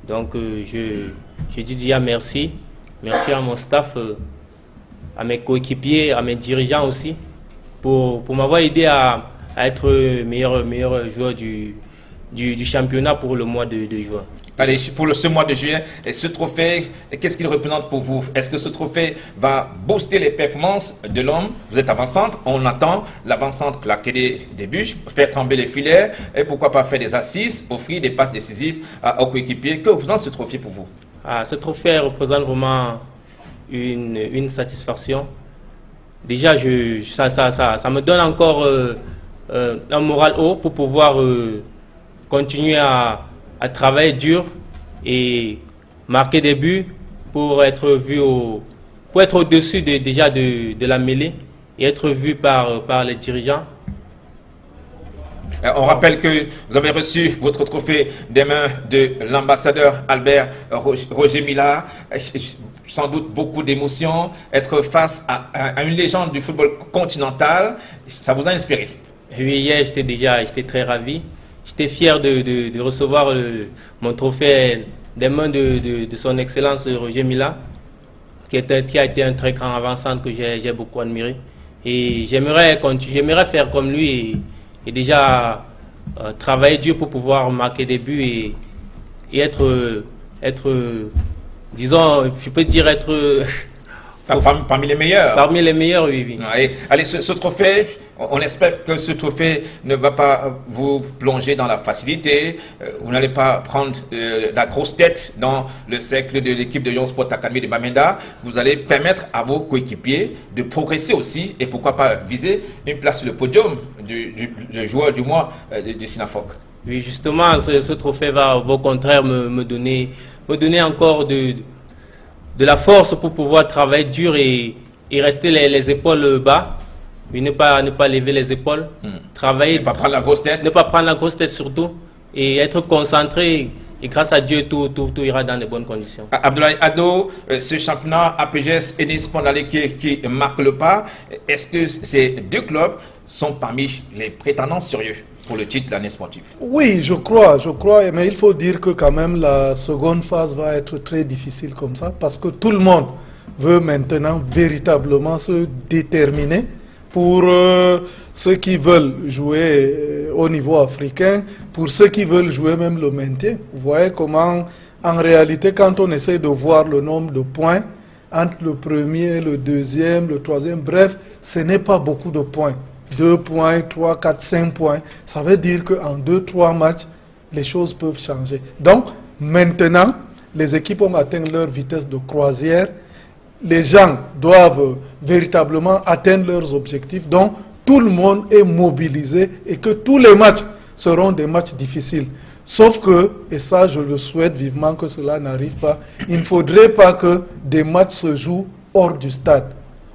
Donc je dis déjà merci. Merci à mon staff, à mes coéquipiers, à mes dirigeants aussi, pour m'avoir aidé à être meilleur joueur du championnat pour le mois de juin. Allez, pour ce mois de juillet, et ce trophée, qu'est-ce qu'il représente pour vous? Est-ce que ce trophée va booster les performances de l'homme? Vous êtes avant-centre, on attend l'avant-centre claquer des buts, faire trembler les filets, et pourquoi pas faire des assises, offrir des passes décisives aux coéquipiers. Que représente ce trophée pour vous? Ce trophée représente vraiment une satisfaction. Déjà, ça me donne encore un moral haut pour pouvoir continuer à travailler dur et marquer des buts pour être vu au-dessus de la mêlée et être vu par les dirigeants. On rappelle que vous avez reçu votre trophée des mains de l'ambassadeur Albert Roger Mila. Sans doute beaucoup d'émotions. Être face à une légende du football continental, ça vous a inspiré? Oui, hier j'étais très ravi. J'étais fier de recevoir mon trophée des mains de son Excellence Roger Mila, qui a été un très grand avant-centre que j'ai beaucoup admiré. Et j'aimerais faire comme lui et déjà travailler dur pour pouvoir marquer des buts et être, disons, je peux dire être... Parmi les meilleurs. Parmi les meilleurs, oui. Allez, ce trophée, on espère que ce trophée ne va pas vous plonger dans la facilité. Vous n'allez pas prendre la grosse tête dans le cercle de l'équipe de Yon Sport Academy de Bamenda. Vous allez permettre à vos coéquipiers de progresser aussi et pourquoi pas viser une place sur le podium du joueur du mois du Sinafok. Oui, justement, ce trophée va au contraire me donner encore de la force pour pouvoir travailler dur et rester les épaules bas, et ne pas lever les épaules, travailler, ne pas prendre la grosse tête, surtout, et être concentré. Et grâce à Dieu, tout ira dans de bonnes conditions. Abdoulaye Ado, ce championnat APGS et Nispon qui marque le pas, est-ce que ces deux clubs sont parmi les prétendants sérieux pour le titre de l'année sportive? Oui, je crois, mais il faut dire que quand même la seconde phase va être très difficile comme ça, parce que tout le monde veut maintenant véritablement se déterminer pour ceux qui veulent jouer au niveau africain, pour ceux qui veulent jouer même le maintien. Vous voyez comment, en réalité, quand on essaie de voir le nombre de points entre le premier, le deuxième, le troisième, bref, ce n'est pas beaucoup de points. 2 points, 3, 4, 5 points. Ça veut dire qu'en 2-3 matchs, les choses peuvent changer. Donc, maintenant, les équipes ont atteint leur vitesse de croisière. Les gens doivent véritablement atteindre leurs objectifs. Donc, tout le monde est mobilisé et que tous les matchs seront des matchs difficiles. Sauf que, et ça je le souhaite vivement que cela n'arrive pas, il ne faudrait pas que des matchs se jouent hors du stade.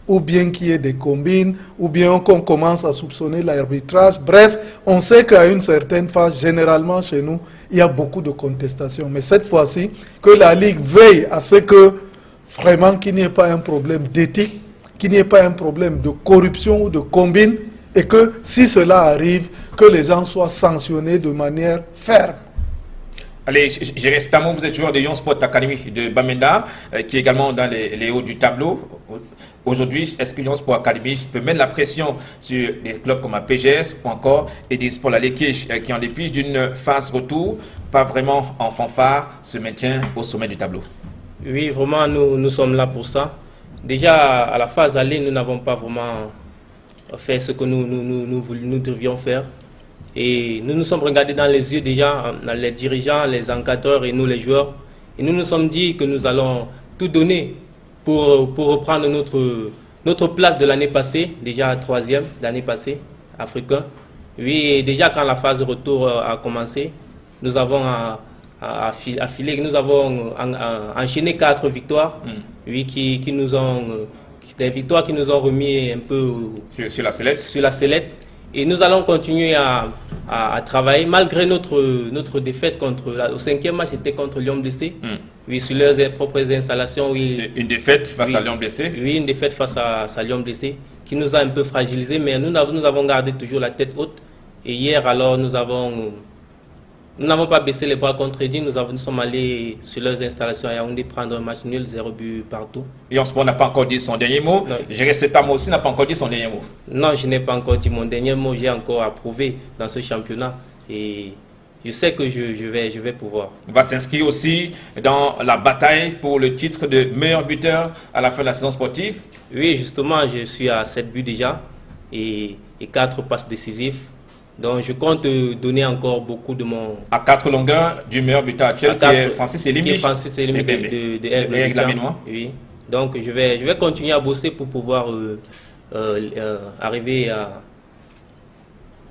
Ou bien qu'il y ait des combines, ou bien qu'on commence à soupçonner l'arbitrage. Bref, on sait qu'à une certaine phase, généralement chez nous, il y a beaucoup de contestations. Mais cette fois-ci, que la Ligue veille à ce que vraiment qu'il n'y ait pas un problème d'éthique, qu'il n'y ait pas un problème de corruption ou de combine, et que si cela arrive, que les gens soient sanctionnés de manière ferme. Allez, Gérès Tamou, vous êtes joueur de Yon Sport Academy de Bamenda, qui est également dans les hauts du tableau. Aujourd'hui, est-ce que Yon Sport Academy peut mettre la pression sur des clubs comme APGS ou encore Edisport La Léquiche, qui en dépit d'une phase retour, pas vraiment en fanfare, se maintient au sommet du tableau? Oui, vraiment, nous sommes là pour ça. déjà à la phase aller, nous n'avons pas vraiment fait ce que nous devions faire. Et nous nous sommes regardés dans les yeux déjà, les dirigeants, les encadreurs et nous les joueurs. Et nous nous sommes dit que nous allons tout donner pour reprendre notre place de l'année passée, déjà 3e l'année passée, africain. Oui, et déjà quand la phase de retour a commencé, nous avons affilé, nous avons enchaîné 4 victoires, oui, qui nous ont, des victoires qui nous ont remis un peu sur la sellette. Sur la sellette. Et nous allons continuer à travailler malgré notre défaite au 5e match, c'était contre Lyon Blessé. Oui, sur leurs propres installations. Oui. Une défaite face à Lyon Blessé. Oui, une défaite face à Lyon Blessé qui nous a un peu fragilisés, mais nous avons gardé toujours la tête haute. Et hier, alors, nous n'avons pas baissé les bras contre Eddy, nous sommes allés sur leurs installations à Yaoundé prendre un match nul, 0 but partout. Et en ce moment, n'a pas encore dit son dernier mot. Géré Setamo aussi n'a pas encore dit son dernier mot. Non, je n'ai pas encore dit mon dernier mot, j'ai encore à prouver dans ce championnat. Et je sais que je vais pouvoir. On va s'inscrire aussi dans la bataille pour le titre de meilleur buteur à la fin de la saison sportive. Oui, justement, je suis à 7 buts déjà et 4 passes décisives. Donc je compte donner encore beaucoup de mon... À 4 longueurs du meilleur buteur actuel qui est Francis Elimbi. Francis Elimbi de Aigle Abidjan. Oui. Donc je vais continuer à bosser pour pouvoir arriver à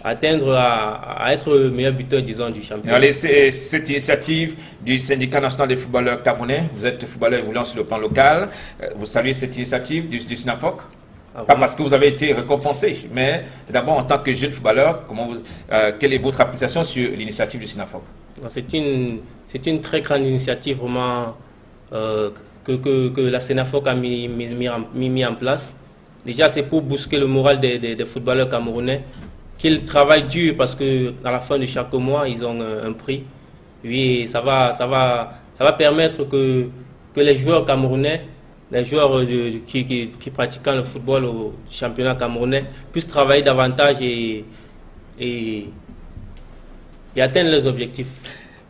atteindre, à être meilleur buteur, disons, du championnat. Allez, c'est cette initiative du syndicat national des footballeurs camerounais. Vous êtes footballeur évoluant sur le plan local. Vous saluez cette initiative du SYNAFOC? Pas parce que vous avez été récompensé, mais d'abord en tant que jeune footballeur, quelle est votre appréciation sur l'initiative du SYNAFOC? C'est une très grande initiative vraiment que la SYNAFOC a mis en place. Déjà, c'est pour bousculer le moral des footballeurs camerounais, qu'ils travaillent dur parce qu'à la fin de chaque mois, ils ont un prix. Oui, ça va permettre que les joueurs camerounais, les joueurs qui pratiquent le football au championnat camerounais puissent travailler davantage et atteindre leurs objectifs.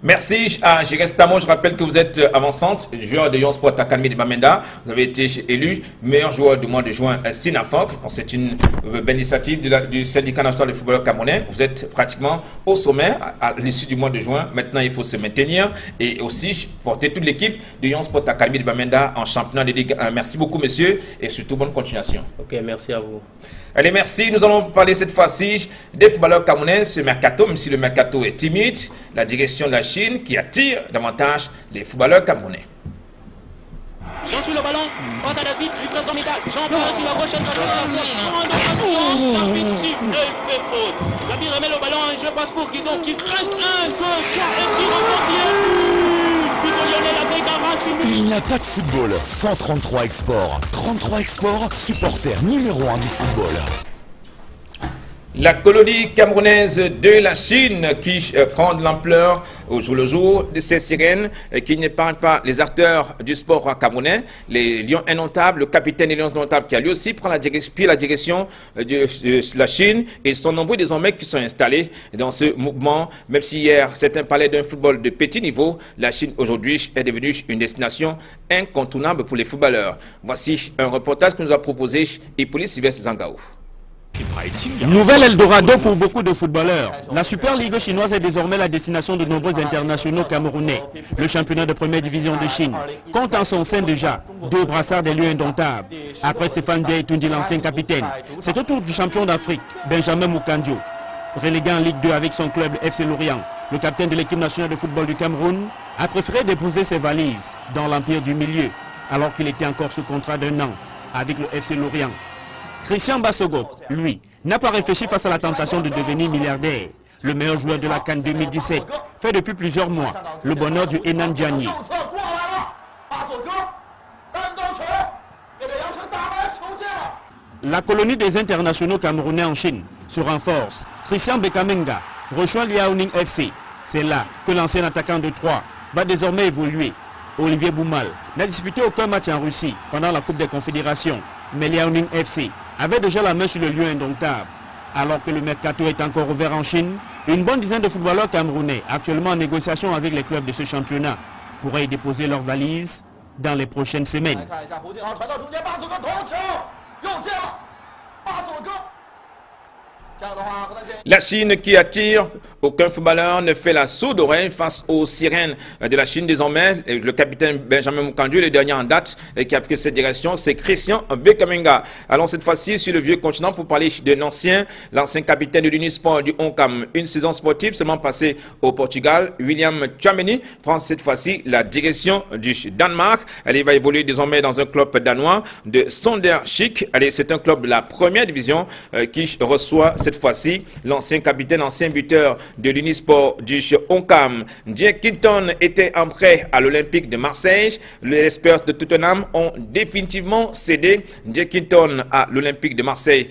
Merci à Géré Setamo. Je rappelle que vous êtes avant-centre, joueur de Lyon Sport Academy de Bamenda. Vous avez été élu meilleur joueur du mois de juin SYNAFOC. C'est une belle initiative du syndicat national des footballeurs camerounais. Vous êtes pratiquement au sommet à l'issue du mois de juin. Maintenant, il faut se maintenir et aussi porter toute l'équipe de Lyon Sport Academy de Bamenda en championnat de Ligue 1. Merci beaucoup, monsieur, et surtout bonne continuation. Ok, merci à vous. Allez, merci. Nous allons parler cette fois-ci des footballeurs camerounais. Ce mercato, même si le mercato est timide, la direction de la Chine qui attire davantage les footballeurs camerounais. Jean sur le ballon, passe à David, du présent métal, Jean sur la gauche, David remet le ballon, je passe pour Guidon qui presse 1, 2, 3, et qui remporte. Il n'y a pas de football sans 33 Export. 33 Export, supporter numéro 1 du football. La colonie camerounaise de la Chine qui prend de l'ampleur au jour le jour de ces sirènes qui n'épargnent pas les acteurs du sport camerounais. Les Lions indomptables, le capitaine des Lions indomptables qui a lui aussi pris la direction de la Chine et sont nombreux désormais qui sont installés dans ce mouvement. Même si hier certains parlaient d'un football de petit niveau, la Chine aujourd'hui est devenue une destination incontournable pour les footballeurs. Voici un reportage que nous a proposé Hippolyte Sylvestre Zangao. Nouvelle Eldorado pour beaucoup de footballeurs. La Super Ligue chinoise est désormais la destination de nombreux internationaux camerounais. Le championnat de première division de Chine compte en son sein déjà 2 brassards des Lions indomptables. Après Stéphane Biaye Tundi, l'ancien capitaine, c'est au tour du champion d'Afrique, Benjamin Moukandjo. Relégué en Ligue 2 avec son club FC Lorient, le capitaine de l'équipe nationale de football du Cameroun a préféré déposer ses valises dans l'Empire du Milieu, alors qu'il était encore sous contrat d'1 an avec le FC Lorient. Christian Bassogo, lui, n'a pas réfléchi face à la tentation de devenir milliardaire. Le meilleur joueur de la CAN 2017 fait depuis plusieurs mois le bonheur du Henan Djani. La colonie des internationaux camerounais en Chine se renforce. Christian Bekamenga rejoint Liaoning FC. C'est là que l'ancien attaquant de Troyes va désormais évoluer. Olivier Boumal n'a disputé aucun match en Russie pendant la Coupe des Confédérations, mais Liaoning FC avait déjà la main sur le lieu indomptable. Alors que le mercato est encore ouvert en Chine, une bonne dizaine de footballeurs camerounais actuellement en négociation avec les clubs de ce championnat pourraient y déposer leurs valises dans les prochaines semaines. La Chine qui attire, aucun footballeur ne fait la sourde oreille face aux sirènes de la Chine désormais. Le capitaine Benjamin Mukandu, le dernier en date qui a pris cette direction, c'est Christian Bekamenga. Allons cette fois-ci sur le vieux continent pour parler de l'ancien capitaine de l'Unisport du Honkam. Une saison sportive seulement passée au Portugal. William Tchouameni prend cette fois-ci la direction du Danemark. Elle va évoluer désormais dans un club danois de Sonderschik. C'est un club de la première division qui reçoit cette fois-ci l'ancien capitaine, ancien buteur de l'Unisport du Honkam. Jack Hinton était en prêt à l'Olympique de Marseille. Les Spurs de Tottenham ont définitivement cédé Jack Hinton à l'Olympique de Marseille.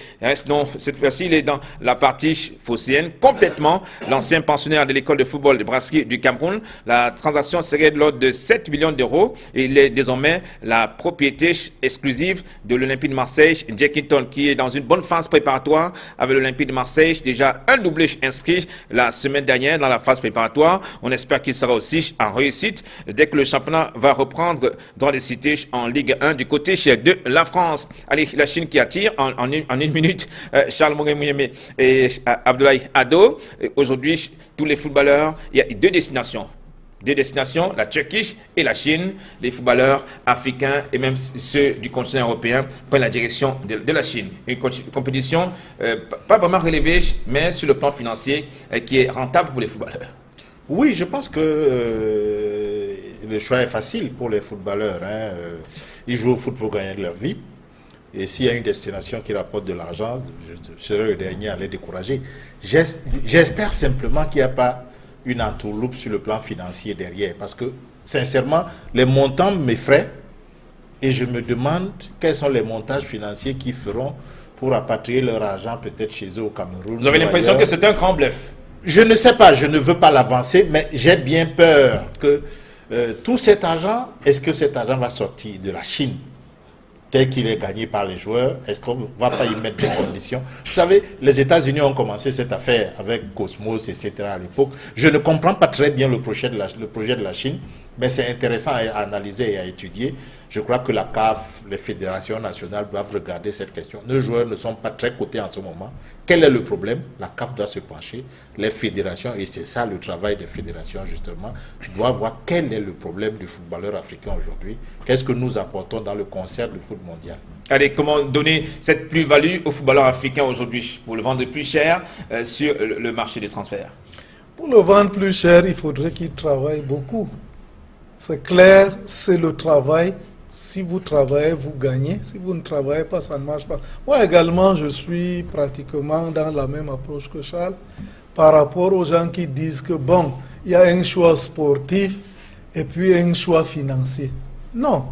Non, cette fois-ci, il est dans la partie phocéenne complètement. L'ancien pensionnaire de l'école de football de brasserie du Cameroun. La transaction serait de l'ordre de 7 millions d'euros. Il est désormais la propriété exclusive de l'Olympique de Marseille. Jack Hinton qui est dans une bonne phase préparatoire avec l'Olympique de Marseille, déjà un doublé inscrit la semaine dernière dans la phase préparatoire. On espère qu'il sera aussi en réussite dès que le championnat va reprendre droit de cité en Ligue 1 du côté de la France. Allez, la Chine qui attire en une minute Charles Mouyeme et Abdoulaye Ado. Aujourd'hui, tous les footballeurs, il y a deux destinations, la Turquie et la Chine. Les footballeurs africains et même ceux du continent européen prennent la direction de la Chine. Une compétition pas vraiment relevée, mais sur le plan financier qui est rentable pour les footballeurs. Oui, je pense que le choix est facile pour les footballeurs. Ils jouent au foot pour gagner de leur vie. Et s'il y a une destination qui rapporte de l'argent, je serai le dernier à les décourager. J'espère simplement qu'il n'y a pas une entourloupe sur le plan financier derrière. Parce que, sincèrement, les montants m'effraient et je me demande quels sont les montages financiers qu'ils feront pour rapatrier leur argent peut-être chez eux au Cameroun. Vous avez l'impression que c'est un grand bluff? Je ne sais pas, je ne veux pas l'avancer, mais j'ai bien peur que tout cet argent, est-ce que cet argent va sortir de la Chine tel qu'il est gagné par les joueurs? Est-ce qu'on ne va pas y mettre des conditions? Vous savez, les États-Unis ont commencé cette affaire avec Cosmos, etc. à l'époque. Je ne comprends pas très bien le projet de la Chine, mais c'est intéressant à analyser et à étudier. Je crois que la CAF, les fédérations nationales doivent regarder cette question. Nos joueurs ne sont pas très cotés en ce moment. Quel est le problème? La CAF doit se pencher. Les fédérations, et c'est ça le travail des fédérations justement, doivent voir quel est le problème du footballeur africain aujourd'hui. Qu'est-ce que nous apportons dans le concert du foot mondial? Allez, comment donner cette plus-value aux footballeurs africains aujourd'hui pour le vendre plus cher sur le marché des transferts? Pour le vendre plus cher, il faudrait qu'ils travaillent beaucoup. C'est clair, c'est le travail. Si vous travaillez, vous gagnez. Si vous ne travaillez pas, ça ne marche pas. Moi également, je suis pratiquement dans la même approche que Charles par rapport aux gens qui disent que bon, il y a un choix sportif et puis un choix financier. Non.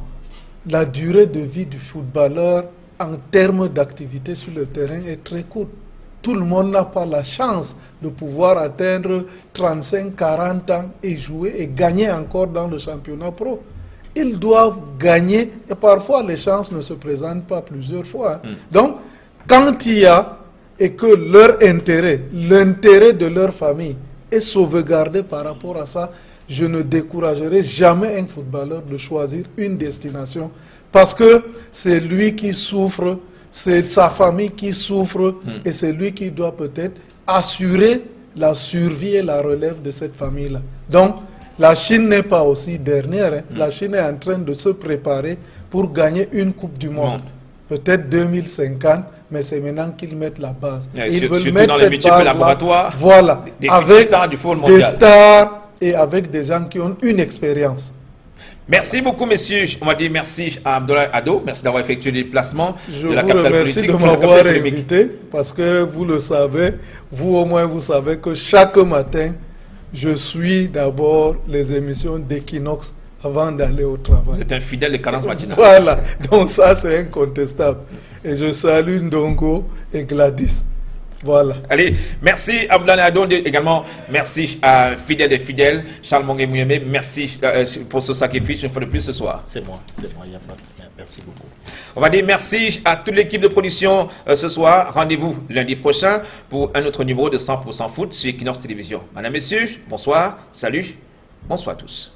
La durée de vie du footballeur en termes d'activité sur le terrain est très courte. Tout le monde n'a pas la chance de pouvoir atteindre 35, 40 ans et jouer et gagner encore dans le championnat pro. Ils doivent gagner et parfois les chances ne se présentent pas plusieurs fois. Donc, quand il y a et que leur intérêt, l'intérêt de leur famille est sauvegardé par rapport à ça, je ne découragerai jamais un footballeur de choisir une destination parce que c'est lui qui souffre, c'est sa famille qui souffre et c'est lui qui doit peut-être assurer la survie et la relève de cette famille-là. Donc, la Chine n'est pas aussi dernière. La Chine est en train de se préparer pour gagner une Coupe du Monde. Peut-être 2050, mais c'est maintenant qu'ils mettent la base. Ils veulent mettre cette base-là, voilà, avec des stars et avec des gens qui ont une expérience. Merci beaucoup, messieurs. On va dire merci à Abdoulaye Ado. Merci d'avoir effectué les placements de la capitale politique. Je vous remercie de m'avoir invité parce que vous le savez, vous au moins vous savez que chaque matin, je suis d'abord les émissions d'Equinox avant d'aller au travail. C'est un fidèle de Cadence Matinale. Voilà, donc ça c'est incontestable. Et je salue Ndongo et Gladys. Voilà. Allez, merci Abdoulaye Ado, également merci à Fidèle des Fidèles, Charles Mouyeme, merci pour ce sacrifice une fois de plus ce soir. C'est moi, il n'y a pas de... Merci beaucoup. On va dire merci à toute l'équipe de production ce soir. Rendez-vous lundi prochain pour un autre numéro de 100% foot sur Equinox Télévision. Madame, messieurs, bonsoir, salut, bonsoir à tous.